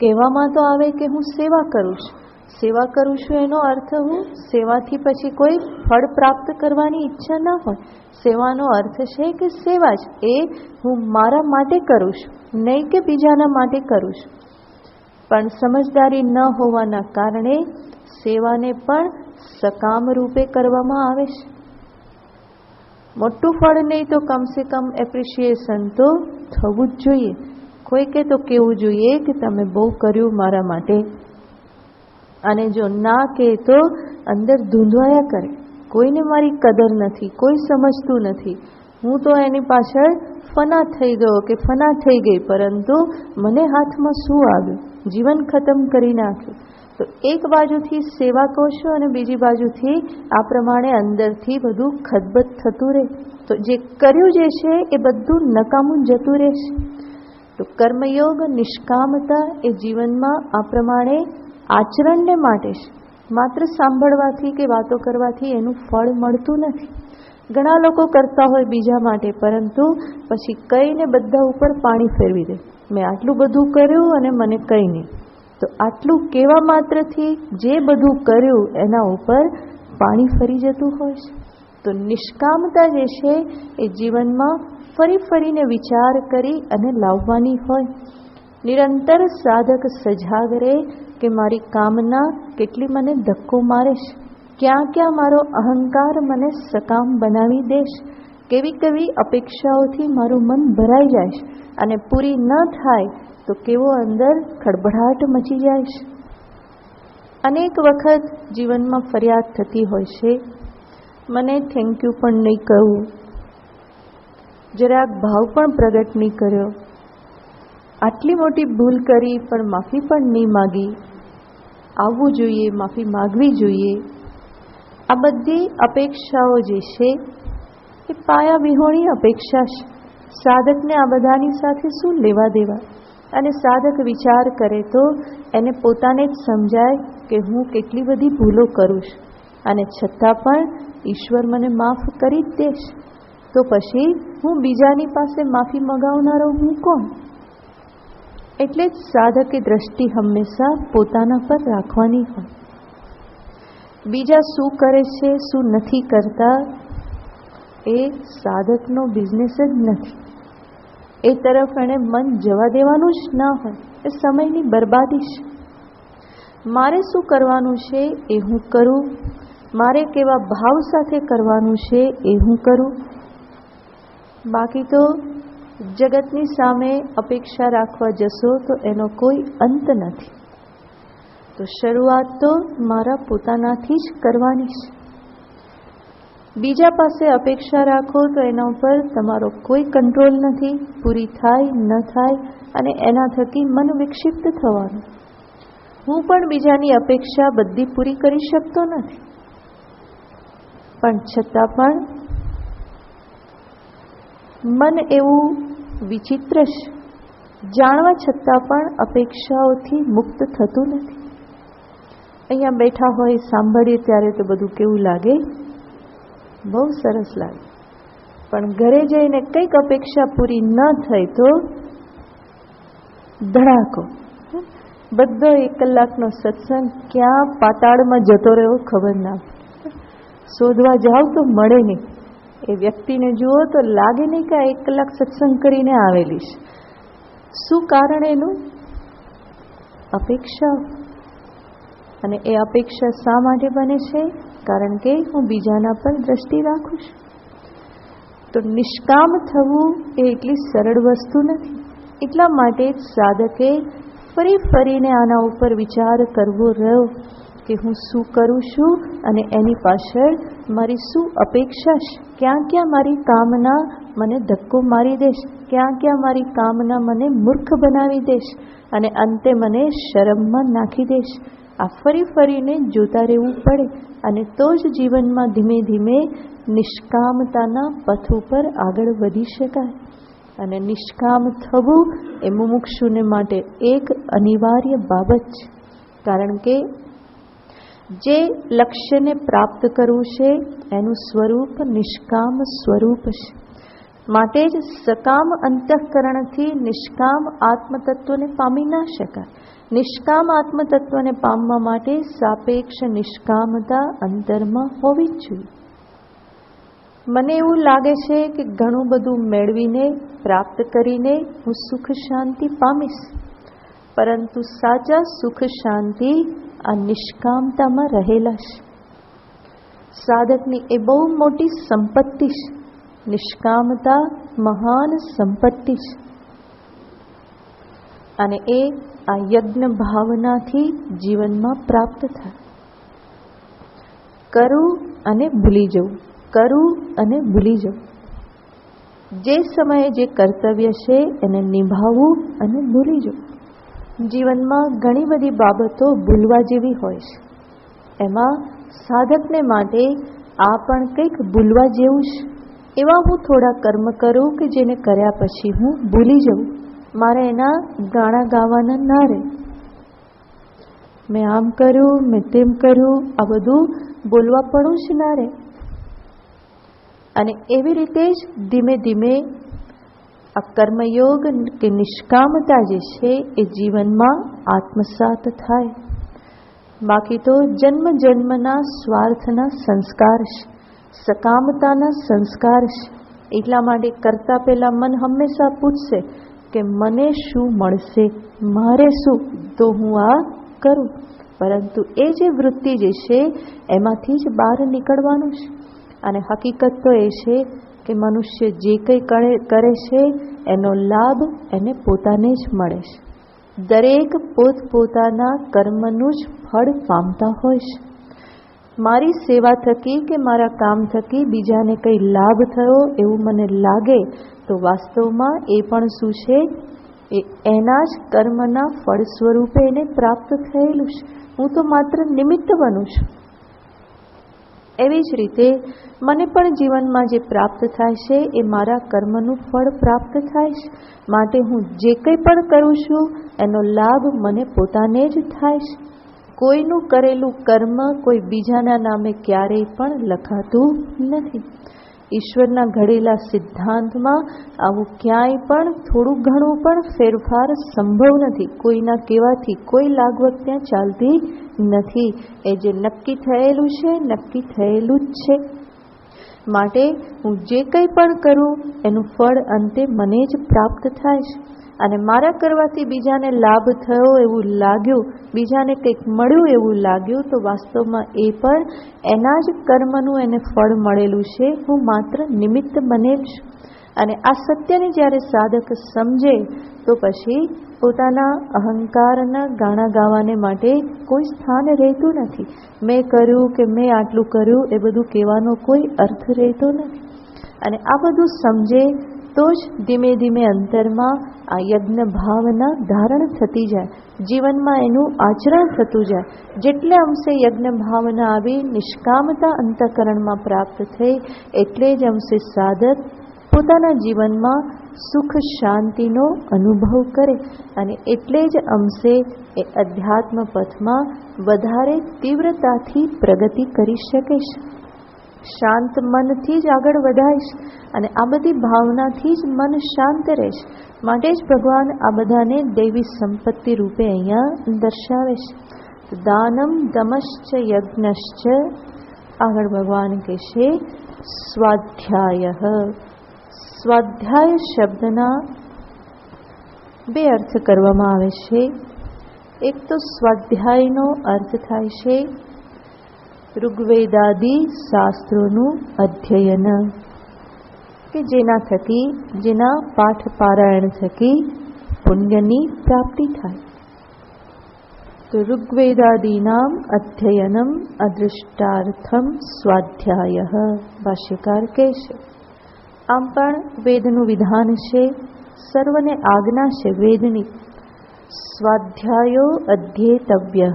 કહેવામાં તો આવે કે હું સેવા કરું છું. સેવા કરું છું એનો અર્થ હું સેવાથી પછી કોઈ ફળ પ્રાપ્ત કરવાની ઈચ્છા ન હોય. સેવાનો અર્થ છે કે સેવા જ એ હું મારા માટે કરું છું, નહીં કે બીજાના માટે કરું છું. પણ સમજદારી ન હોવાના કારણે સેવાને પણ સકામ રૂપે કરવામાં આવે છે. મોટું ફળ નહીં તો કમસે કમ એપ્રિશિએશન તો થવું જ જોઈએ. કોઈકે તો કહેવું જોઈએ કે તમે બહુ કર્યું મારા માટે, અને જો ના કહે તો અંદર ધૂંધવાયા કરે. કોઈને મારી કદર નથી, કોઈ સમજતું નથી. હું તો એની પાછળ ફના થઈ ગયો કે ફના થઈ ગઈ, પરંતુ મને હાથમાં શું આવ્યું? જીવન ખતમ કરી નાખ્યું. તો એક બાજુથી સેવા કહો અને બીજી બાજુથી આ પ્રમાણે અંદરથી બધું ખદબદ થતું રહે, તો જે કર્યું જે છે એ બધું નકામું જતું રહેશે. તો કર્મયોગ નિષ્કામતા એ જીવનમાં આ પ્રમાણે આચરણને માટે છે. માત્ર સાંભળવાથી કે વાતો કરવાથી એનું ફળ મળતું નથી. ઘણા લોકો કરતા હોય બીજા માટે, પરંતુ પછી કહીને બધા ઉપર પાણી ફેરવી દે. મેં આટલું બધું કર્યું અને મને કંઈ નહીં. તો આટલું કહેવા માત્રથી જે બધું કર્યું એના ઉપર પાણી ફરી જતું હોય છે. તો નિષ્કામતા જે છે એ જીવનમાં ફરી ફરીને વિચાર કરી અને લાવવાની હોય. નિરંતર સાધક સજાગ રહે કે મારી કામના કેટલી મને ધક્કો મારે છે, ક્યાં ક્યાં મારો અહંકાર મને સકામ બનાવી દેશ, કેવી કેવી અપેક્ષાઓથી મારું મન ભરાઈ જાય છે અને પૂરી ન થાય તો કેવો અંદર ખળભળાટ મચી જાય છે. અનેક વખત જીવનમાં ફરિયાદ થતી હોય છે, મને થેન્ક યુ પણ નહીં કહું, જરાક ભાવ પણ પ્રગટ નહીં કર્યો, આટલી મોટી ભૂલ કરી પણ માફી પણ નહીં માગી, આવવું જોઈએ, માફી માગવી જોઈએ. આ બધી અપેક્ષાઓ જે છે એ પાયા વિહોણી અપેક્ષા છે. સાધકને આ બધાની સાથે શું લેવા દેવા? અને સાધક વિચાર કરે તો એને પોતાને જ સમજાય કે હું કેટલી બધી ભૂલો કરું છું અને છતાં પણ ઈશ્વર મને માફ કરી જ દેશ. તો પછી હું બીજાની પાસે માફી મગાવનારો હું કોણ? એટલે જ સાધકે દ્રષ્ટિ હંમેશા પોતાના પર રાખવાની હોય. બીજા શું કરે છે, શું નથી કરતા, એ સાધકનો બિઝનેસ જ નથી. એ તરફ એણે મન જવા દેવાનું જ ના હોય. એ સમયની બરબાદી છે. મારે શું કરવાનું છે એ હું કરું, મારે કેવા ભાવ સાથે કરવાનું છે એ હું કરું. બાકી તો જગતની સામે અપેક્ષા રાખવા જશો તો એનો કોઈ અંત નથી. તો શરૂઆત તો મારા પોતાનાથી જ કરવાની છે. બીજા પાસે અપેક્ષા રાખો તો એના ઉપર તમારો કોઈ કંટ્રોલ નથી. પૂરી થાય ન થાય અને એના થકી મન વિક્ષિપ્ત થવાનું. હું પણ બીજાની અપેક્ષા બધી પૂરી કરી શકતો નથી, પણ છતાં પણ મન એવું વિચિત્ર છે, જાણવા છતાં પણ અપેક્ષાઓથી મુક્ત થતું નથી. અહીંયા બેઠા હોય સાંભળીએ ત્યારે તો બધું કેવું લાગે, બહુ સરસ લાગે, પણ ઘરે જઈને કંઈક અપેક્ષા પૂરી ન થઈ તો ધડાકો. બધો 1 કલાકનો સત્સંગ ક્યાં પાતાળમાં જતો રહ્યો ખબર ના પડે. શોધવા જાઓ તો મળે નહીં. એ વ્યક્તિને જુઓ તો લાગે નહીં કે આ 1 કલાક સત્સંગ કરીને આવેલી છે. શું કારણ એનું? અપેક્ષા. અને એ અપેક્ષા શા માટે બને છે? કારણ કે હું બીજાના પર દ્રષ્ટિ રાખું છું. તો નિષ્કામ થવું એ એટલી સરળ વસ્તુ નથી. એટલા માટે જ સાધકે ફરી ફરીને આના ઉપર વિચાર કરવો રહ્યો કે કે હું શું કરું છું અને એની પાછળ મારી શું અપેક્ષા છે, ક્યાં ક્યાં મારી કામના મને ધક્કો મારી દેશ, ક્યાં ક્યાં મારી કામના મને મૂર્ખ બનાવી દેશ અને અંતે મને શરમમાં નાખી દેશ. આ ફરી ફરીને જોતા રહેવું પડે અને તો જ જીવનમાં ધીમે ધીમે નિષ્કામતાના પથ ઉપર આગળ વધી શકાય. અને નિષ્કામ થવું એ મુમુક્ષુને માટે એક અનિવાર્ય બાબત છે, કારણ કે જે લક્ષ્યને પ્રાપ્ત કરવું છે એનું સ્વરૂપ નિષ્કામ સ્વરૂપ છે. માટે જ સકામ અંતઃકરણથી નિષ્કામ આત્મતત્વને પામી ના શકાય. નિષ્કામ આત્મતત્વને પામવા માટે સાપેક્ષ નિષ્કામતા અંતરમાં હોવી જ જોઈએ. મને એવું લાગે છે કે ઘણું બધું મેળવીને પ્રાપ્ત કરીને હું સુખ શાંતિ પામીશ, પરંતુ સાચા સુખ શાંતિ આ નિષ્કામતામાં રહેલા છે. સાધકની એ બહુ મોટી સંપત્તિ છે. નિષ્કામતા મહાન સંપત્તિ છે અને એ આ યજ્ઞ ભાવનાથી જીવનમાં પ્રાપ્ત થાય. કરું અને ભૂલી જવું, કરું અને ભૂલી જવું. જે સમયે જે કર્તવ્ય છે એને નિભાવવું અને ભૂલી જવું. જીવનમાં ઘણી બધી બાબતો ભૂલવા જેવી હોય છે. એમાં સાધકને માટે આ પણ કંઈક ભૂલવા જેવું છે. એવા હું થોડા કર્મ કરું કે જેને કર્યા પછી હું ભૂલી જઉં. મારે એના ગાણા ગાવાના ના રહે. મેં આમ કર્યું, મેં તેમ કર્યું, આ બધું બોલવા પડું જ ના રહે. અને એવી રીતે જ ધીમે ધીમે આ કર્મયોગ કે નિષ્કામતા જે છે એ જીવનમાં આત્મસાત થાય. બાકી તો જન્મ જન્મના સ્વાર્થના સંસ્કાર છે, સકામતાના સંસ્કાર છે. એટલા માટે કરતા પહેલા મન હંમેશા પૂછશે કે મને શું મળશે, મારે શું, તો હું આ કરું. પરંતુ એ જે વૃત્તિ જે છે એમાંથી જ બહાર નીકળવાનું છે. અને હકીકત તો એ છે કે મનુષ્ય જે કંઈ કરે છે એનો લાભ એને પોતાને જ મળે છે. દરેક પોતપોતાના કર્મનું જ ફળ પામતા હોય છે. મારી સેવા થકી કે મારા કામ થકી બીજાને કંઈ લાભ થયો એવું મને લાગે તો વાસ્તવમાં એ પણ શું છે, એ એના જ કર્મના ફળ સ્વરૂપે એને પ્રાપ્ત થયેલું છે. હું તો માત્ર નિમિત્ત બનું છું. એવી જ રીતે મને પણ જીવનમાં જે પ્રાપ્ત થાય છે એ મારા કર્મનું ફળ પ્રાપ્ત થાય છે. માટે હું જે કંઈ પણ કરું છું એનો લાભ મને પોતાને જ થાય છે. કોઈનું કરેલું કર્મ કોઈ બીજાના નામે ક્યારેય પણ લખાતું નથી. ઈશ્વરના ઘડેલા સિદ્ધાંતમાં આવું ક્યાંય પણ થોડું ઘણું પણ ફેરફાર સંભવ નથી. કોઈના કહેવાથી કોઈ લાગવત ત્યાં ચાલતી નથી. એ જે નક્કી થયેલું છે નક્કી થયેલું જ છે. માટે હું જે કંઈ પણ કરું એનું ફળ અંતે મને જ પ્રાપ્ત થાય છે. અને મારા કરવાથી બીજાને લાભ થયો એવું લાગ્યું, બીજાને કંઈક મળ્યું એવું લાગ્યું, તો વાસ્તવમાં એ પણ એના જ કર્મનું એને ફળ મળેલું છે. હું માત્ર નિમિત્ત બનેલ છું. અને આ સત્યને જ્યારે સાધક સમજે તો પછી પોતાના અહંકારના ગાણા ગાવાને માટે કોઈ સ્થાન રહેતું નથી. મેં કર્યું કે મેં આટલું કર્યું એ બધું કહેવાનો કોઈ અર્થ રહેતો નથી. અને આ બધું સમજે તો જ ધીમે ધીમે અંતરમાં આ યજ્ઞ ભાવના ધારણ થતી જાય, જીવનમાં એનું આચરણ થતું જાય. જેટલે અંશે યજ્ઞ ભાવના આવી, નિષ્કામતા અંતઃકરણમાં પ્રાપ્ત થઈ, એટલે જ અંશે સાધક પોતાના જીવનમાં સુખ શાંતિનો અનુભવ કરે અને એટલે જ અંશે એ અધ્યાત્મ પથમાં વધારે તીવ્રતાથી પ્રગતિ કરી શકે છે. શાંત મનથી જ આગળ વધાય છે અને આ બધી ભાવનાથી જ મન શાંત રહેશે. માટે જ ભગવાન આ બધાને દૈવી સંપત્તિ રૂપે અહીંયા દર્શાવે છે. દાનમ દમશ્ચ યજ્ઞશ્ચ, આગળ ભગવાન કહેશે સ્વાધ્યાય. સ્વાધ્યાય શબ્દના બે અર્થ કરવામાં આવે છે. એક તો સ્વાધ્યાયનો અર્થ થાય છે ઋગ્વેદાદિ શાસ્ત્રોનું અધ્યયન, કે જેના થકી, જેના પાઠ પારાયણ થકી પુણ્યની પ્રાપ્તિ થાય. તો ઋગ્વેદાદીનામ અધ્યયનમ અદૃષ્ટાર્થમ સ્વાધ્યાય. ભાષ્યકાર કહે છે, આમ પણ વેદનું વિધાન છે, સર્વને આજ્ઞા છે વેદની. સ્વાધ્યાયો અધ્યેતવ્ય,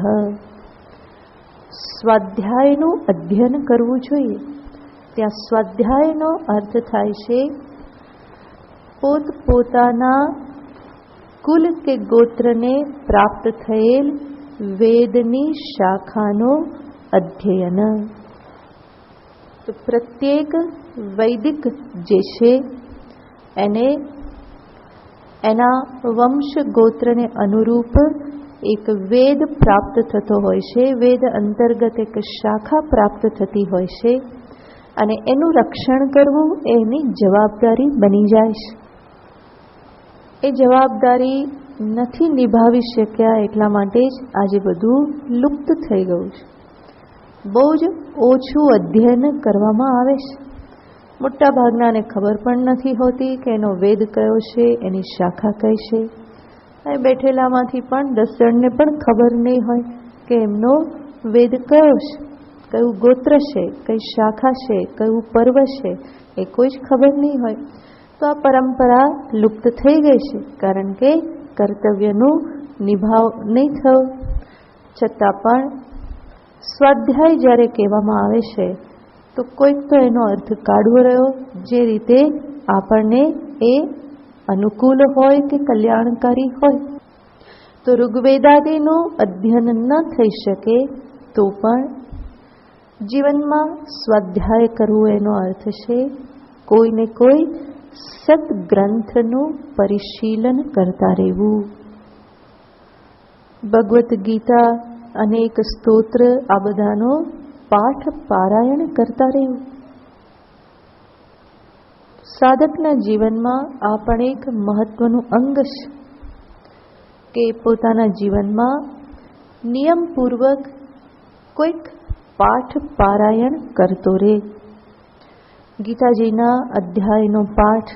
સ્વાધ્યાયનું અધ્યયન કરવું જોઈએ. ત્યાં સ્વાધ્યાયનો અર્થ થાય છે પોતપોતાના કુલ કે ગોત્રને પ્રાપ્ત થયેલ વેદની શાખાનો અધ્યયન. તો પ્રત્યેક વૈદિક જે છે એને એના વંશ ગોત્રને અનુરૂપ એક વેદ પ્રાપ્ત થતો હોય છે, વેદ અંતર્ગત એક શાખા પ્રાપ્ત થતી હોય છે, અને એનું રક્ષણ કરવું એની જવાબદારી બની જાય છે. એ જવાબદારી નથી નિભાવી શક્યા એટલા માટે જ આજે બધું લુપ્ત થઈ ગયું છે. બહુ જ ઓછું અધ્યયન કરવામાં આવે છે. મોટા ભાગનાને ખબર પણ નથી હોતી કે એનો વેદ કયો છે, એની શાખા કઈ છે. અહીં બેઠેલામાંથી પણ 10 જણને પણ ખબર નહીં હોય કે એમનો વેદ કયો છે, કયું ગોત્ર છે, કઈ શાખા છે, કયું પર્વ છે, એ કોઈ જ ખબર નહીં હોય. તો આ પરંપરા લુપ્ત થઈ ગઈ છે, કારણ કે કર્તવ્યનું નિભાવ નહીં થયો. છતાં પણ સ્વાધ્યાય જ્યારે કહેવામાં આવે છે તો કોઈક તો એનો અર્થ કાઢવો રહ્યો જે રીતે આપણને એ અનુકૂળ હોય કે કલ્યાણકારી હોય. તો ઋગ્વેદાદીનું અધ્યયન ન થઈ શકે તો પણ જીવનમાં સ્વાધ્યાય કરવું એનો અર્થ છે કોઈને કોઈ સદગ્રંથનું પરિશીલન કરતા રહેવું. ભગવદ્ ગીતા, અનેક સ્તોત્ર, આ બધાનો પાઠ પારાયણ કરતા રહેવું. સાધકના જીવનમાં આ પણ એક મહત્વનું અંગ છે કે પોતાના જીવનમાં નિયમપૂર્વક કોઈક પાઠ પારાયણ કરતો રહે. ગીતાજીના અધ્યાયનો પાઠ,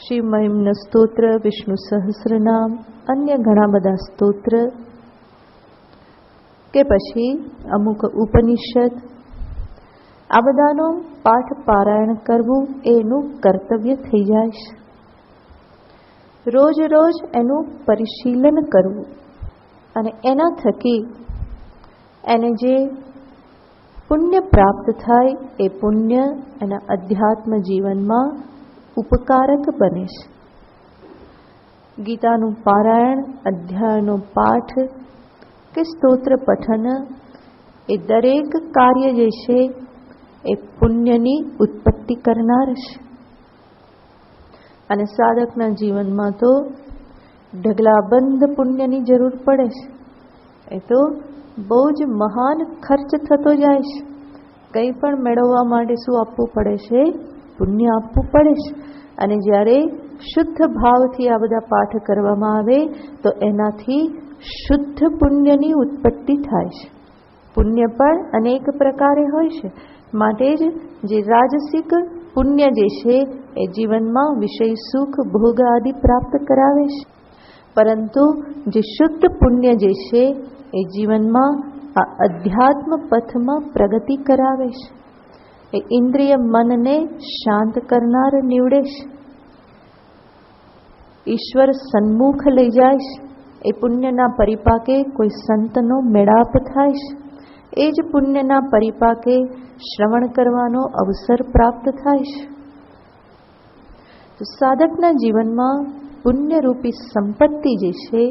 શ્રી મહિમ્ન સ્તોત્ર, વિષ્ણુ સહસ્રનામ, અન્ય ઘણા બધા સ્તોત્ર કે પછી અમુક ઉપનિષદ, આ બધાનો પાઠ પારાયણ કરવું એનું કર્તવ્ય થઈ જાય છે. રોજ રોજ એનું પરિશીલન કરવું અને એના થકી એને જે પુણ્ય પ્રાપ્ત થાય એ પુણ્ય એના અધ્યાત્મ જીવનમાં ઉપકારક બને છે. ગીતાનું પારાયણ, અધ્યાયનો પાઠ કે સ્તોત્ર પઠન, એ દરેક કાર્ય જે છે એ પુણ્યની ઉત્પત્તિ કરનાર છે. અને સાધકના જીવનમાં તો ઢગલાબંધ પુણ્યની જરૂર પડે છે. એ તો બહુ જ મહાન ખર્ચ થતો જાય છે. કંઈ પણ મેળવવા માટે શું આપવું પડે છે? પુણ્ય આપવું પડે છે. અને જ્યારે શુદ્ધ ભાવથી આ બધા પાઠ કરવામાં આવે તો એનાથી શુદ્ધ પુણ્યની ઉત્પત્તિ થાય છે. પુણ્ય પણ અનેક પ્રકારે હોય છે. માટે જ જે રાજસિક પુણ્ય જે છે એ જીવનમાં વિષય સુખ, ભોગ આદિ પ્રાપ્ત કરાવે છે. પરંતુ જે શુદ્ધ પુણ્ય જે છે એ જીવનમાં આ અધ્યાત્મ પથમાં પ્રગતિ કરાવે છે. એ ઇન્દ્રિય મનને શાંત કરનાર નીવડે છે, ઈશ્વર સન્મુખ લઈ જાય છે. એ પુણ્યના પરિપાકે કોઈ સંતનો મેળાપ થાય છે. એ જ પુણ્યના પરિપાકે શ્રવણ કરવાનો અવસર પ્રાપ્ત થાય છે. તો સાધકના જીવનમાં પુણ્યરૂપી સંપત્તિ જે છે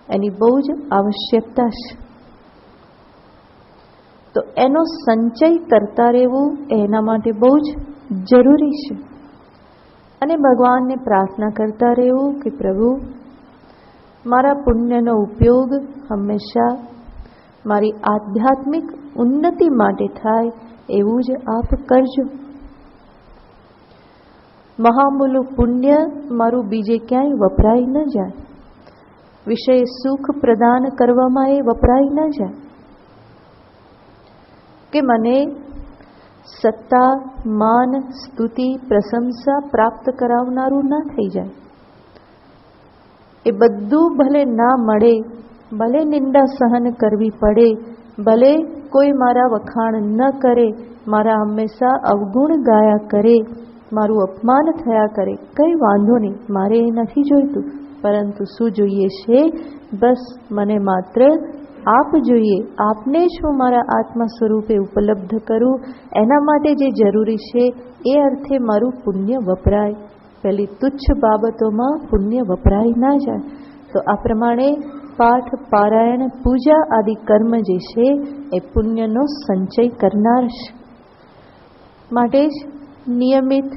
એની બહુ જ આવશ્યકતા છે. તો એનો સંચય કરતા રહેવું એના માટે બહુ જ જરૂરી છે. અને ભગવાનને પ્રાર્થના કરતા રહેવું કે પ્રભુ, મારા પુણ્યનો ઉપયોગ હંમેશા મારી આધ્યાત્મિક ઉન્નતિ માટે થાય એવું જ આપ કરજો. મહામૂલું પુણ્ય મારું બીજે ક્યાંય વપરાય ન જાય, વિષય સુખ પ્રદાન કરવામાં એ વપરાય ન જાય, કે મને સત્તા, માન, સ્તુતિ, પ્રશંસા પ્રાપ્ત કરાવનારું ના થઈ જાય. એ બધું ભલે ના મળે ભલે નિંદા સહન કરવી પડે, ભલે કોઈ મારા વખાણ ન કરે, મારા હંમેશા અવગુણ ગાયા કરે, મારું અપમાન થયા કરે, કંઈ વાંધો નહીં, મારે એ નથી જોઈતું. પરંતુ શું જોઈએ છે? બસ મને માત્ર આપ જોઈએ. આપને જ હું મારા આત્મા સ્વરૂપે ઉપલબ્ધ કરું. એના માટે જે જરૂરી છે એ અર્થે મારું પુણ્ય વપરાય. પેલી તુચ્છ બાબતોમાં પુણ્ય વપરાય ના જાય. તો આ પ્રમાણે પાઠ, પારાયણ, પૂજા આદિ કર્મ જે છે એ પુણ્યનો સંચય કરનાર છે. માટે જ નિયમિત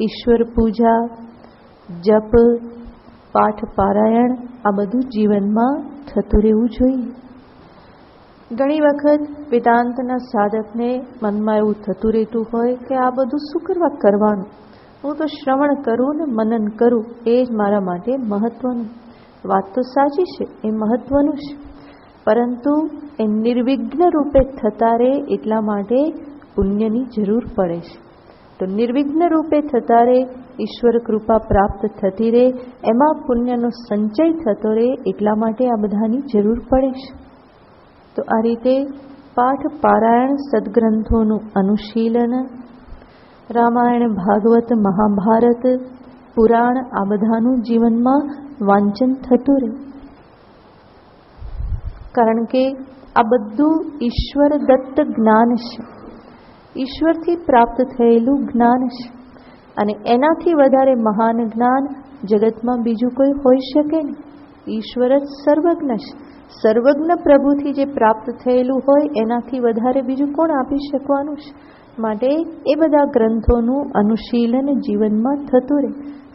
ઈશ્વર પૂજા, જપ, પાઠ, પારાયણ આ બધું જીવનમાં થતું રહેવું જોઈએ. ઘણી વખત વેદાંતના સાધકને મનમાં એવું થતું રહેતું હોય કે આ બધું શું કરવા કરવાનું, હું તો શ્રવણ કરું ને મનન કરું, એ જ મારા માટે મહત્વનું. વાત તો સાચી છે, એ મહત્વનું છે, પરંતુ એ નિર્વિઘ્ન રૂપે થતા રહે એટલા માટે પુણ્યની જરૂર પડે છે. તો નિર્વિઘ્ન રૂપે થતા રહે, ઈશ્વર કૃપા પ્રાપ્ત થતી રહે, એમાં પુણ્યનો સંચય થતો રહે એટલા માટે આ બધાની જરૂર પડે છે. તો આ રીતે પાઠ, પારાયણ, સદગ્રંથોનું અનુશીલન, રામાયણ, ભાગવત, મહાભારત, પુરાણ આ બધાનું જીવનમાં વાંચન થતું રહે. કારણ કે આ બધું ઈશ્વર દત્ત જ્ઞાન છે, ઈશ્વરથી પ્રાપ્ત થયેલું જ્ઞાન છે. અને એનાથી વધારે મહાન જ્ઞાન જગતમાં બીજું કોઈ હોઈ શકે નહીં. ઈશ્વર જ સર્વજ્ઞ છે. સર્વજ્ઞ પ્રભુથી જે પ્રાપ્ત થયેલું હોય એનાથી વધારે બીજું કોણ આપી શકવાનું છે? માટે એ બધા ગ્રંથોનું અનુશીલન જીવનમાં થતું રહે.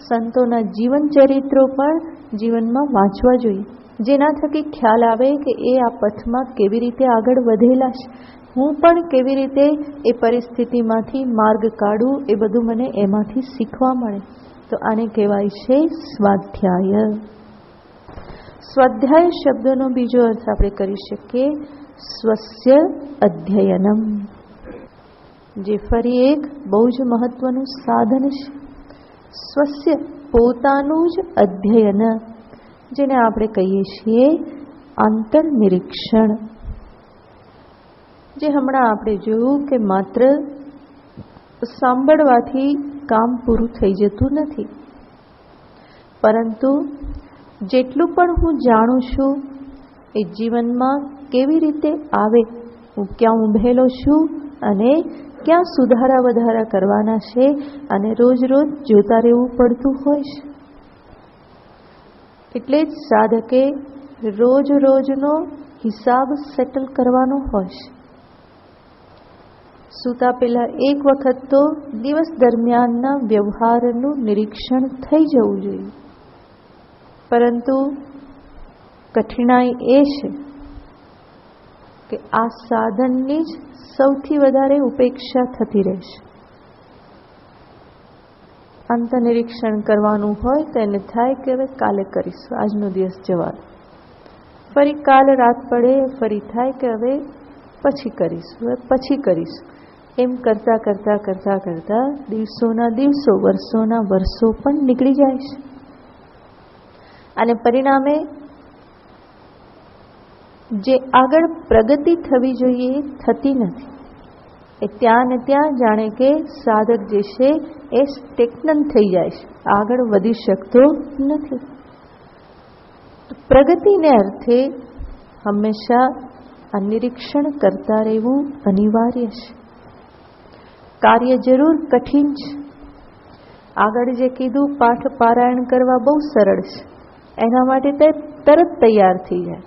સંતોના જીવન ચરિત્રો પણ જીવનમાં વાંચવા જોઈએ, જેના થકી ખ્યાલ આવે કે એ આ પથમાં કેવી રીતે આગળ વધેલા છે, હું પણ કેવી રીતે એ પરિસ્થિતિમાંથી માર્ગ કાઢું, એ બધું મને એમાંથી શીખવા મળે. તો આને કહેવાય છે સ્વાધ્યાય. સ્વાધ્યાય શબ્દનો બીજો અર્થ આપણે કરી શકીએ સ્વસ્ય અધ્યયનમ, જે ફરી એક બહુ જ મહત્વનું સાધન છે. સ્વસ્ય પોતાનું જ અધ્યયન, જેને આપણે કહીએ છીએ આંતરનિરીક્ષણ. જે હમણાં આપણે જોયું કે માત્ર સાંભળવાથી કામ પૂરું થઈ જતું નથી, પરંતુ જેટલું પણ હું જાણું છું એ જીવનમાં કેવી રીતે આવે, હું ક્યાં ઊભેલો છું અને ક્યાં સુધારા વધારા કરવાના છે, અને રોજ રોજ જોતા રહેવું પડતું હોય છે. એટલે જ સાધકે રોજ રોજનો હિસાબ સેટલ કરવાનો હોય છે. સૂતા પહેલા એક વખત તો દિવસ દરમિયાનના વ્યવહારનું નિરીક્ષણ થઈ જવું જોઈએ. પરંતુ કઠિનાઈ એ છે કે આ સાધનની જ સૌથી વધારે ઉપેક્ષા થતી રહેશે. અંતનિરીક્ષણ કરવાનું હોય તો એને થાય કે હવે કાલે કરીશું, આજનો દિવસ જવા દો. ફરી કાલે રાત પડે, ફરી થાય કે હવે પછી કરીશું, હવે પછી કરીશું. એમ કરતાં કરતાં કરતાં કરતાં દિવસોના દિવસો, વર્ષોના વર્ષો પણ નીકળી જાય છે. અને પરિણામે જે આગળ પ્રગતિ થવી જોઈએ એ થતી નથી. એ ત્યાં ને ત્યાં જાણે કે સાધક જે છે એ સ્ટેગ્નન્ટ થઈ જાય છે, આગળ વધી શકતો નથી. પ્રગતિને અર્થે હંમેશા આ નિરીક્ષણ કરતા રહેવું અનિવાર્ય છે. કાર્ય જરૂર કઠિન છે. આગળ જે કીધું પાઠ પારાયણ કરવા બહુ સરળ છે, એના માટે તે તરત તૈયાર થઈ જાય.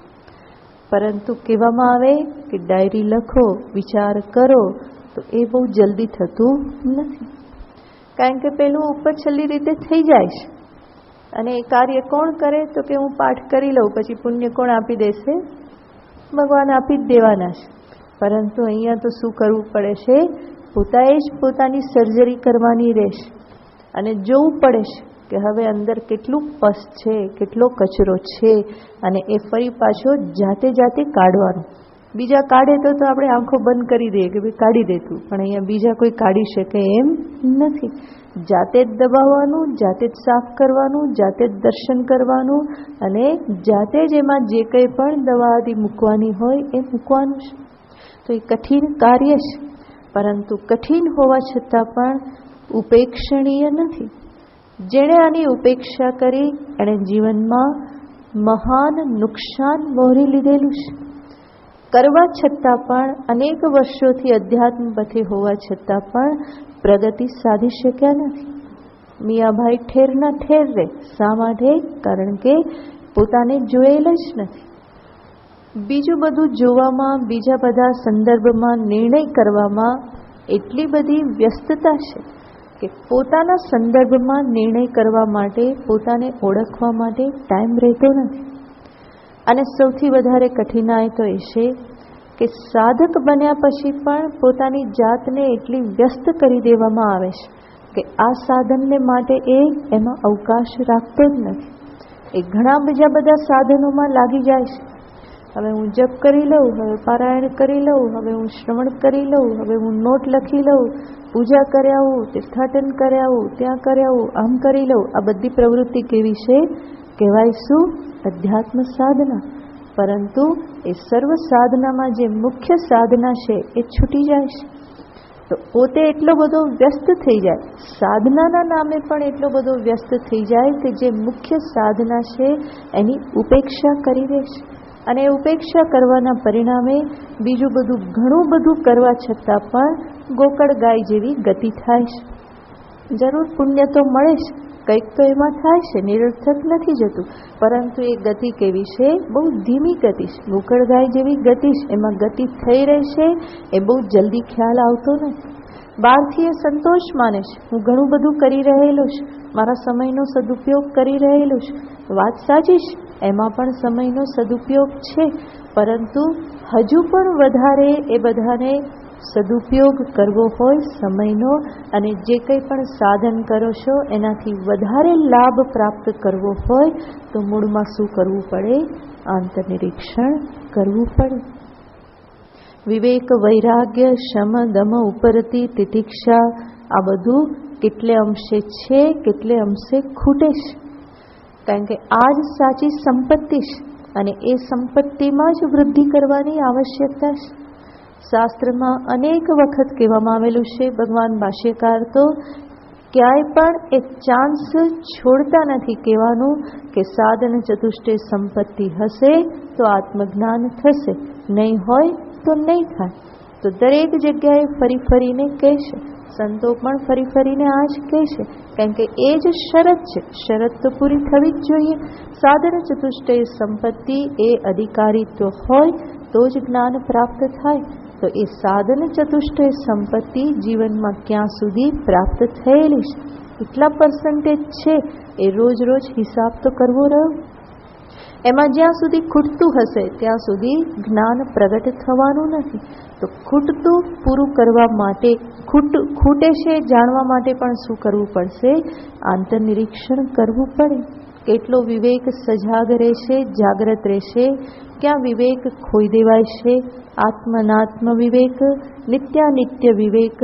પરંતુ કહેવામાં આવે કે ડાયરી લખો, વિચાર કરો, તો એ બહુ જલ્દી થતું નથી. કારણ કે પેલું ઉપર છેલ્લી રીતે થઈ જાય છે. અને એ કાર્ય કોણ કરે? તો કે હું પાઠ કરી લઉં, પછી પુણ્ય કોણ આપી દેશે? ભગવાન આપી જ દેવાના છે. પરંતુ અહીંયા તો શું કરવું પડે છે? પોતાએ જ પોતાની સર્જરી કરવાની રહેશે અને જોવું પડે છે કે હવે અંદર કેટલું પસ છે, કેટલો કચરો છે, અને એ ફરી પાછો જાતે જાતે કાઢવાનો. બીજા કાઢે તો આપણે આંખો બંધ કરી દઈએ કે ભાઈ કાઢી દેતું, પણ અહીંયા બીજા કોઈ કાઢી શકે એમ નથી. જાતે જ દબાવવાનું, જાતે જ સાફ કરવાનું, જાતે જ દર્શન કરવાનું અને જાતે જ એમાં જે કંઈ પણ દવા આદિ મૂકવાની હોય એ મૂકવાનું છે. તો એ કઠિન કાર્ય છે, પરંતુ કઠિન હોવા છતાં પણ ઉપેક્ષણીય નથી. જેણે આની ઉપેક્ષા કરી એણે જીવનમાં મહાન નુકસાન વહોરી લીધેલું છે. કરવા છતાં પણ અનેક વર્ષોથી અધ્યાત્મ પથે હોવા છતાં પણ પ્રગતિ સાધી શક્યા નથી. મિયાભાઈ ઠેરના ઠેર રહે. શા માટે? કારણ કે પોતાને જોયેલ જ નથી. બીજું બધું જોવામાં, બીજા બધા સંદર્ભમાં નિર્ણય કરવામાં એટલી બધી વ્યસ્તતા છે કે પોતાના સંદર્ભમાં નિર્ણય કરવા માટે, પોતાને ઓળખવા માટે ટાઈમ રહેતો નથી. અને સૌથી વધારે કઠિનાઈ તો એ છે કે સાધક બન્યા પછી પણ પોતાની જાતને એટલી વ્યસ્ત કરી દેવામાં આવે છે કે આ સાધનને માટે એમાં અવકાશ રાખતો જ નથી. એ ઘણા બીજા બધા સાધનોમાં લાગી જાય છે. હવે હું જપ કરી લઉં, હવે પારાયણ કરી લઉં, હવે હું શ્રવણ કરી લઉં, હવે હું નોટ લખી લઉં, પૂજા કરી આવું, તીર્થાટન કરી આવું, ત્યાં કરી આવું, આમ કરી લઉં. આ બધી પ્રવૃત્તિ કેવી છે? કહેવાય શું? અધ્યાત્મ સાધના. પરંતુ એ સર્વ સાધનામાં જે મુખ્ય સાધના છે એ છૂટી જાય છે. તો પોતે એટલો બધો વ્યસ્ત થઈ જાય, સાધનાના નામે પણ એટલો બધો વ્યસ્ત થઈ જાય કે જે મુખ્ય સાધના છે એની ઉપેક્ષા કરી દે છે. અને ઉપેક્ષા કરવાના પરિણામે બીજું બધું ઘણું બધું કરવા છતાં પણ ગોકળ ગાય જેવી ગતિ થાય છે. જરૂર પુણ્ય તો મળે છે, કંઈક તો એમાં થાય છે, નિરર્થક નથી જતું, પરંતુ એ ગતિ કેવી છે? બહુ ધીમી ગતિ છે, ગોકળ ગાય જેવી ગતિ છે. એમાં ગતિ થઈ રહી છે, એ બહુ જલ્દી ખ્યાલ આવતો નથી. બહારથી એ સંતોષ માને છે, હું ઘણું બધું કરી રહેલો છું, મારા સમયનો સદુપયોગ કરી રહેલો છું. વાત સાચી છે, એમાં પણ સમયનો સદુપયોગ છે, પરંતુ હજુ પણ વધારે એ બધાને સદુપયોગ કરવો હોય સમયનો, અને જે કંઈ પણ સાધન કરો છો એનાથી વધારે લાભ પ્રાપ્ત કરવો હોય તો મૂળમાં શું કરવું પડે? આંતરનિરીક્ષણ કરવું પડે. વિવેક, વૈરાગ્ય, શમ, દમ, ઉપરતિ, તિતિક્ષા, આ બધું કેટલે અંશે છે, કેટલે અંશે ખૂટે છે. કારણ કે આ જ સાચી સંપત્તિ છે અને એ સંપત્તિમાં જ વૃદ્ધિ કરવાની આવશ્યકતા છે. શાસ્ત્રમાં અનેક વખત કહેવામાં આવેલું છે, ભગવાન ભાષ્યકાર તો ક્યાંય પણ એક ચાન્સ છોડતા નથી કહેવાનું કે સાધન ચતુષ્ટય સંપત્તિ હશે તો આત્મજ્ઞાન થશે, નહીં હોય તો નહીં થાય. તો દરેક જગ્યાએ ફરી ફરીને કહેશે, સંતો પણ ફરી ફરીને આ જ કહેશે, કારણ કે એ જ શરત છે. શરત તો પૂરી થવી જ જોઈએ. સાધન ચતુષ્ટય સંપત્તિ એ અધિકારીત્વ હોય તો જ જ્ઞાન પ્રાપ્ત થાય. તો એ સાધન ચતુષ્ટય સંપત્તિ જીવનમાં ક્યાં સુધી પ્રાપ્ત થયેલી છે, કેટલા પર્સન્ટેજ છે, એ રોજ રોજ હિસાબ તો કરવો રહ્યો. એમાં જ્યાં સુધી ખૂટતું હશે ત્યાં સુધી જ્ઞાન પ્રગટ થવાનું નથી. તો ખૂટતું પૂરું કરવા માટે, ખૂટે છે જાણવા માટે પણ શું કરવું પડશે? આંતરનિરીક્ષણ કરવું પડે. કેટલો વિવેક સજાગ રહેશે, જાગ્રત રહેશે, ક્યાં વિવેક ખોઈ દેવાય છે? આત્મનાત્મ વિવેક, નિત્યાનિત્ય વિવેક,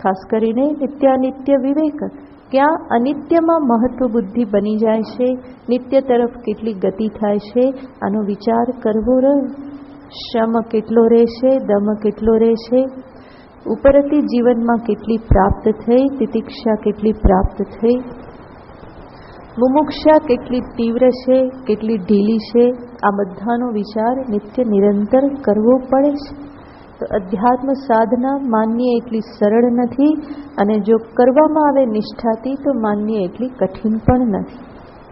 ખાસ કરીને નિત્યાનિત્ય વિવેક. ક્યાં અનિત્યમાં મહત્વ બુદ્ધિ બની જાય છે, નિત્ય તરફ કેટલી ગતિ થાય છે, આનો વિચાર કરવો રહ્યો. શમ કેટલો રહેશે, દમ કેટલો રહેશે, ઉપરથી જીવનમાં કેટલી પ્રાપ્ત થઈ, તિતિક્ષા કેટલી પ્રાપ્ત થઈ, મુમુક્ષા કેટલી તીવ્ર છે, કેટલી ઢીલી છે, આ બધાનો વિચાર નિત્ય નિરંતર કરવો પડે છે. તો અધ્યાત્મ સાધના માન્ય એટલી સરળ નથી, અને જો કરવામાં આવે નિષ્ઠાથી તો માન્ય એટલી કઠિન પણ નથી.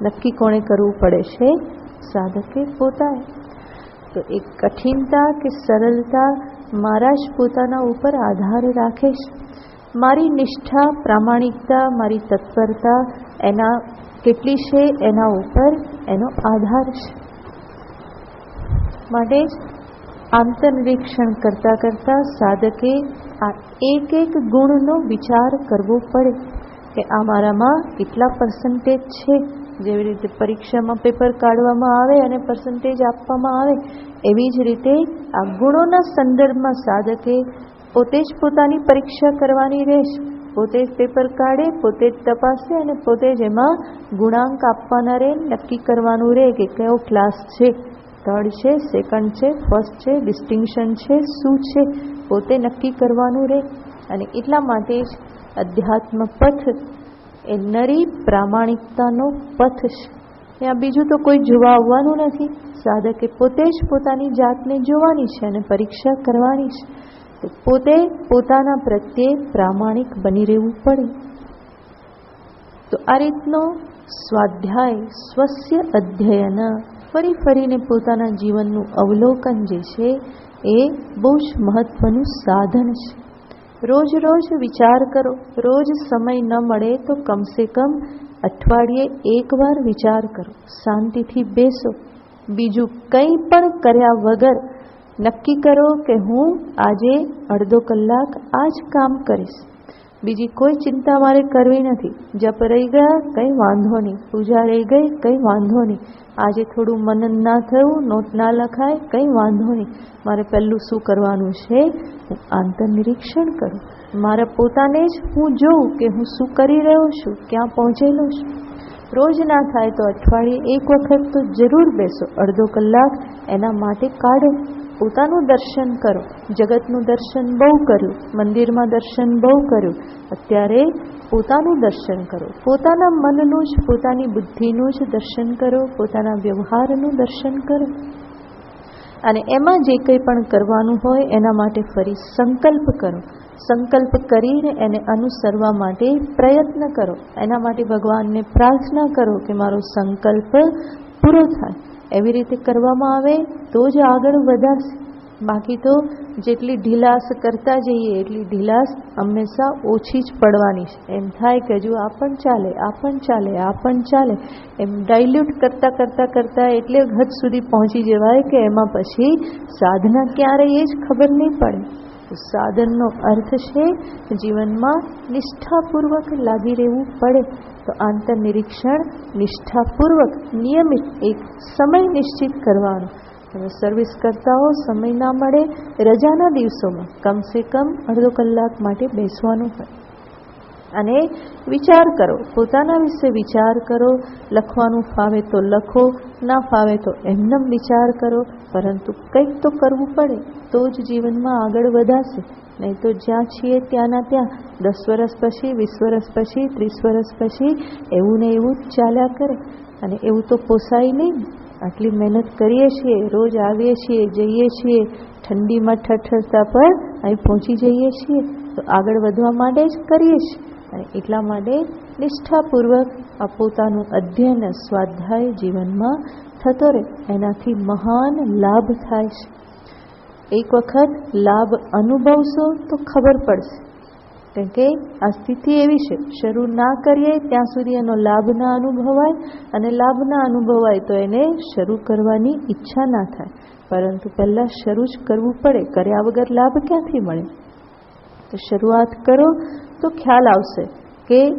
નક્કી કોણે કરવું પડે છે? સાધકે પોતાએ. તો એ કઠિનતા કે સરળતા મારા જ પોતાના ઉપર આધાર રાખે છે. મારી નિષ્ઠા, પ્રામાણિકતા, મારી તત્પરતા એના કેટલી છે એના ઉપર એનો આધાર છે. માટે જ આંતરનિરીક્ષણ કરતાં કરતાં સાધકે આ એક એક ગુણનો વિચાર કરવો પડે. કે આ મારામાં કેટલા પર્સન્ટેજ છે. જેવી રીતે પરીક્ષામાં પેપર કાઢવામાં આવે અને પર્સન્ટેજ આપવામાં આવે, એવી જ રીતે આ ગુણોના સંદર્ભમાં સાધકે પોતે જ પોતાની પરીક્ષા કરવાની રહેશે. પોતે જ પેપર કાઢે, પોતે જ તપાસે અને પોતે જ એમાં ગુણાંક આપવાના રહે. નક્કી કરવાનું રહે કે કયો ક્લાસ છે, 3rd છે, 2nd છે, 1st છે, ડિસ્ટિંક્શન છે, શું છે, પોતે નક્કી કરવાનું રહે. અને એટલા માટે જ અધ્યાત્મ પથ એ નરી પ્રામાણિકતાનો પથ છે. ત્યાં બીજું તો કોઈ જોવા આવવાનું નથી. સાધકે પોતે જ પોતાની જાતને જોવાની છે અને પરીક્ષા કરવાની છે. તો પોતે પોતાના પ્રત્યે પ્રામાણિક બની રહેવું પડે. તો આ રીતનો સ્વાધ્યાય, સ્વસ્ય અધ્યયન, ફરી ફરીને પોતાના જીવનનું અવલોકન જે છે એ બહુ જ મહત્વનું સાધન છે. રોજ રોજ વિચાર કરો. રોજ સમય ન મળે તો કમસે કમ અઠવાડિયે એકવાર વિચાર કરો. શાંતિથી બેસો. બીજું કંઈ પણ કર્યા વગર નક્કી કરો કે હું આજે અડધો કલાક આ જ કામ કરીશ. બીજી કોઈ ચિંતા મારે કરવી નથી. જપ રહી ગયા, કંઈ વાંધો નહીં. પૂજા રહી ગઈ, કંઈ વાંધો નહીં. આજે થોડું મનન ના થયું, નોટ ના લખાય, કંઈ વાંધો નહીં. મારે પહેલું શું કરવાનું છે? હું આંતરનિરીક્ષણ કરું. મારા પોતાને જ હું જોઉં કે હું શું કરી રહ્યો છું, ક્યાં પહોંચેલો છું. રોજ ના થાય તો અઠવાડિયે એક વખત તો જરૂર બેસો. અડધો કલાક એના માટે કાઢો. પોતાનું દર્શન કરો. જગતનું દર્શન બહુ કર્યું, મંદિરમાં દર્શન બહુ કર્યું. અત્યારે પોતાનું દર્શન કરો. પોતાના મનનું જ, પોતાની બુદ્ધિનું જ દર્શન કરો. પોતાના વ્યવહારનું દર્શન કરો. અને એમાં જે કંઈ પણ કરવાનું હોય એના માટે ફરી સંકલ્પ કરો. સંકલ્પ કરીને એને અનુસરવા માટે પ્રયત્ન કરો. એના માટે ભગવાનને પ્રાર્થના કરો કે મારો સંકલ્પ પૂરો થાય. એવી રીતે કરવામાં આવે તો જ આગળ વધાશે. બાકી તો જેટલી ઢીલાસ કરતા જઈએ એટલી ઢીલાસ હંમેશા ઓછી જ પડવાની છે. એમ થાય કે હજુ આ પણ ચાલે, આ પણ ચાલે, આ પણ ચાલે. એમ ડાયલ્યુટ કરતાં કરતાં કરતાં એટલે હદ સુધી પહોંચી જવાય કે એમાં પછી સાધના ક્યારે એ જ ખબર નહીં પડે. તો સાધનનો અર્થ છે જીવનમાં નિષ્ઠાપૂર્વક લાગી રહેવું પડે. તો આંતરનિરીક્ષણ નિષ્ઠાપૂર્વક નિયમિત એક સમય નિશ્ચિત કરવાનો. તમે સર્વિસ કરતા હો, સમય ના મળે, રજાના દિવસોમાં કમસે કમ અડધો કલાક માટે બેસવાનું હોય. અને વિચાર કરો. પોતાના વિશે વિચાર કરો. લખવાનું ફાવે તો લખો, ના ફાવે તો એમનેમ વિચાર કરો. પરંતુ કંઈક તો કરવું પડે તો જ જીવનમાં આગળ વધાશે. નહીં તો જ્યાં છીએ ત્યાંના ત્યાં 10 વર્ષ પછી, 20 વર્ષ પછી, 30 વર્ષ પછી એવું ને એવું જ ચાલ્યા કરે. અને એવું તો પોસાય નહીં. આટલી મહેનત કરીએ છીએ, રોજ આવીએ છીએ, જઈએ છીએ, ઠંડીમાં ઠઠરતા પર અહીં પહોંચી જઈએ છીએ. તો આગળ વધવા માટે જ કરીએ છીએ. અને એટલા માટે નિષ્ઠાપૂર્વક આ પોતાનું અધ્યયન, સ્વાધ્યાય જીવનમાં થતો રહે. એનાથી મહાન લાભ થાય છે. એક વખત લાભ અનુભવશો તો ખબર પડશે. કેમ કે આ સ્થિતિ એવી છે, શરૂ ના કરીએ ત્યાં સુધી એનો લાભ ના અનુભવાય, અને લાભ ના અનુભવાય તો એને શરૂ કરવાની ઈચ્છા ના થાય. પરંતુ પહેલાં શરૂ જ કરવું પડે. કર્યા વગર લાભ ક્યાંથી મળે? તો શરૂઆત કરો તો ખ્યાલ આવશે કે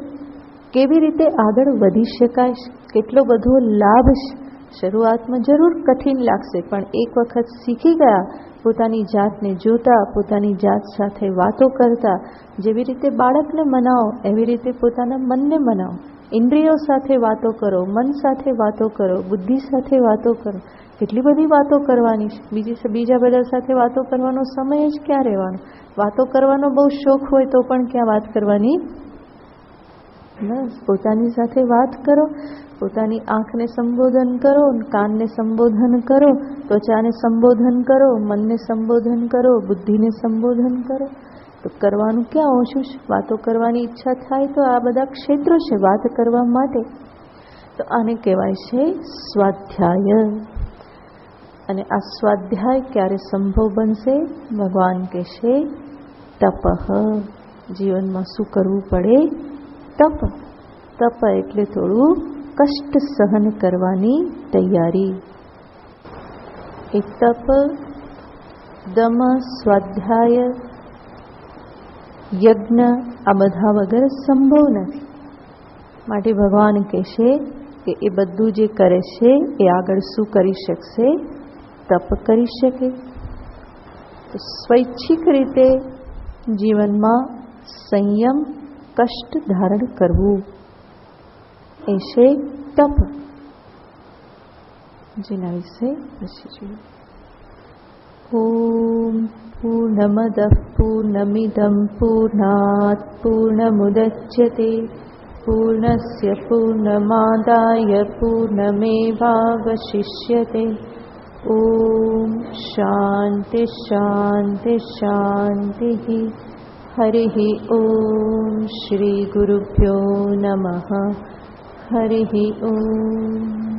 કેવી રીતે આગળ વધી શકાય છે, કેટલો બધો લાભ છે. શરૂઆતમાં જરૂર કઠિન લાગશે, પણ એક વખત શીખી ગયા, પોતાની જાતને જોતા, પોતાની જાત સાથે વાતો કરતા, જેવી રીતે બાળકને મનાવો એવી રીતે પોતાના મનને મનાવો. ઇન્દ્રિયો સાથે વાતો કરો, મન સાથે વાતો કરો, બુદ્ધિ સાથે વાતો કરો. કેટલી બધી વાતો કરવાની છે. બીજા બધા સાથે વાતો કરવાનો સમય જ ક્યાં રહેવાનો? વાતો કરવાનો બહુ શોખ હોય તો પણ ક્યાં વાત કરવાની? બસ પોતાની સાથે વાત કરો. પોતાની આંખને સંબોધન કરો, કાનને સંબોધન કરો, ત્વચાને સંબોધન કરો, મનને સંબોધન કરો, બુદ્ધિને સંબોધન કરો. તો કરવાનું ક્યાં ઓછું છે? વાતો કરવાની ઈચ્છા થાય તો આ બધા ક્ષેત્રો છે વાત કરવા માટે. તો આને કહેવાય છે સ્વાધ્યાય. અને આ સ્વાધ્યાય ક્યારે સંભવ બનશે? ભગવાન કહેશે તપઃ. જીવનમાં શું કરવું પડે? તપ. તપ એટલે થોડું કષ્ટ સહન કરવાની તૈયારી. એ તપ, દમ, સ્વાધ્યાય, યજ્ઞ આ બધા વગર સંભવ નથી. માટે ભગવાન કહેશે કે એ બધું જે કરે છે એ આગળ શું કરી શકશે? તપ કરી શકે. તો સ્વૈચ્છિક રીતે જીવનમાં સંયમ, કષ્ટ ધારણ કરવું એ છે તપ, જેના વિશે પછી જોઈએ. ઓમ પૂર્ણમદ પૂર્ણમિદં પૂર્ણાત પૂર્ણમુદચ્યતે પૂર્ણસ્ય પૂર્ણમાદાય પૂર્ણમેવાવશિષ્યતે. ઓમ શાંતિ શાંતિ શાંતિ. હરિઃ ઓમ શ્રી ગુરુભ્યો નમઃ. હરિઃ ઓમ.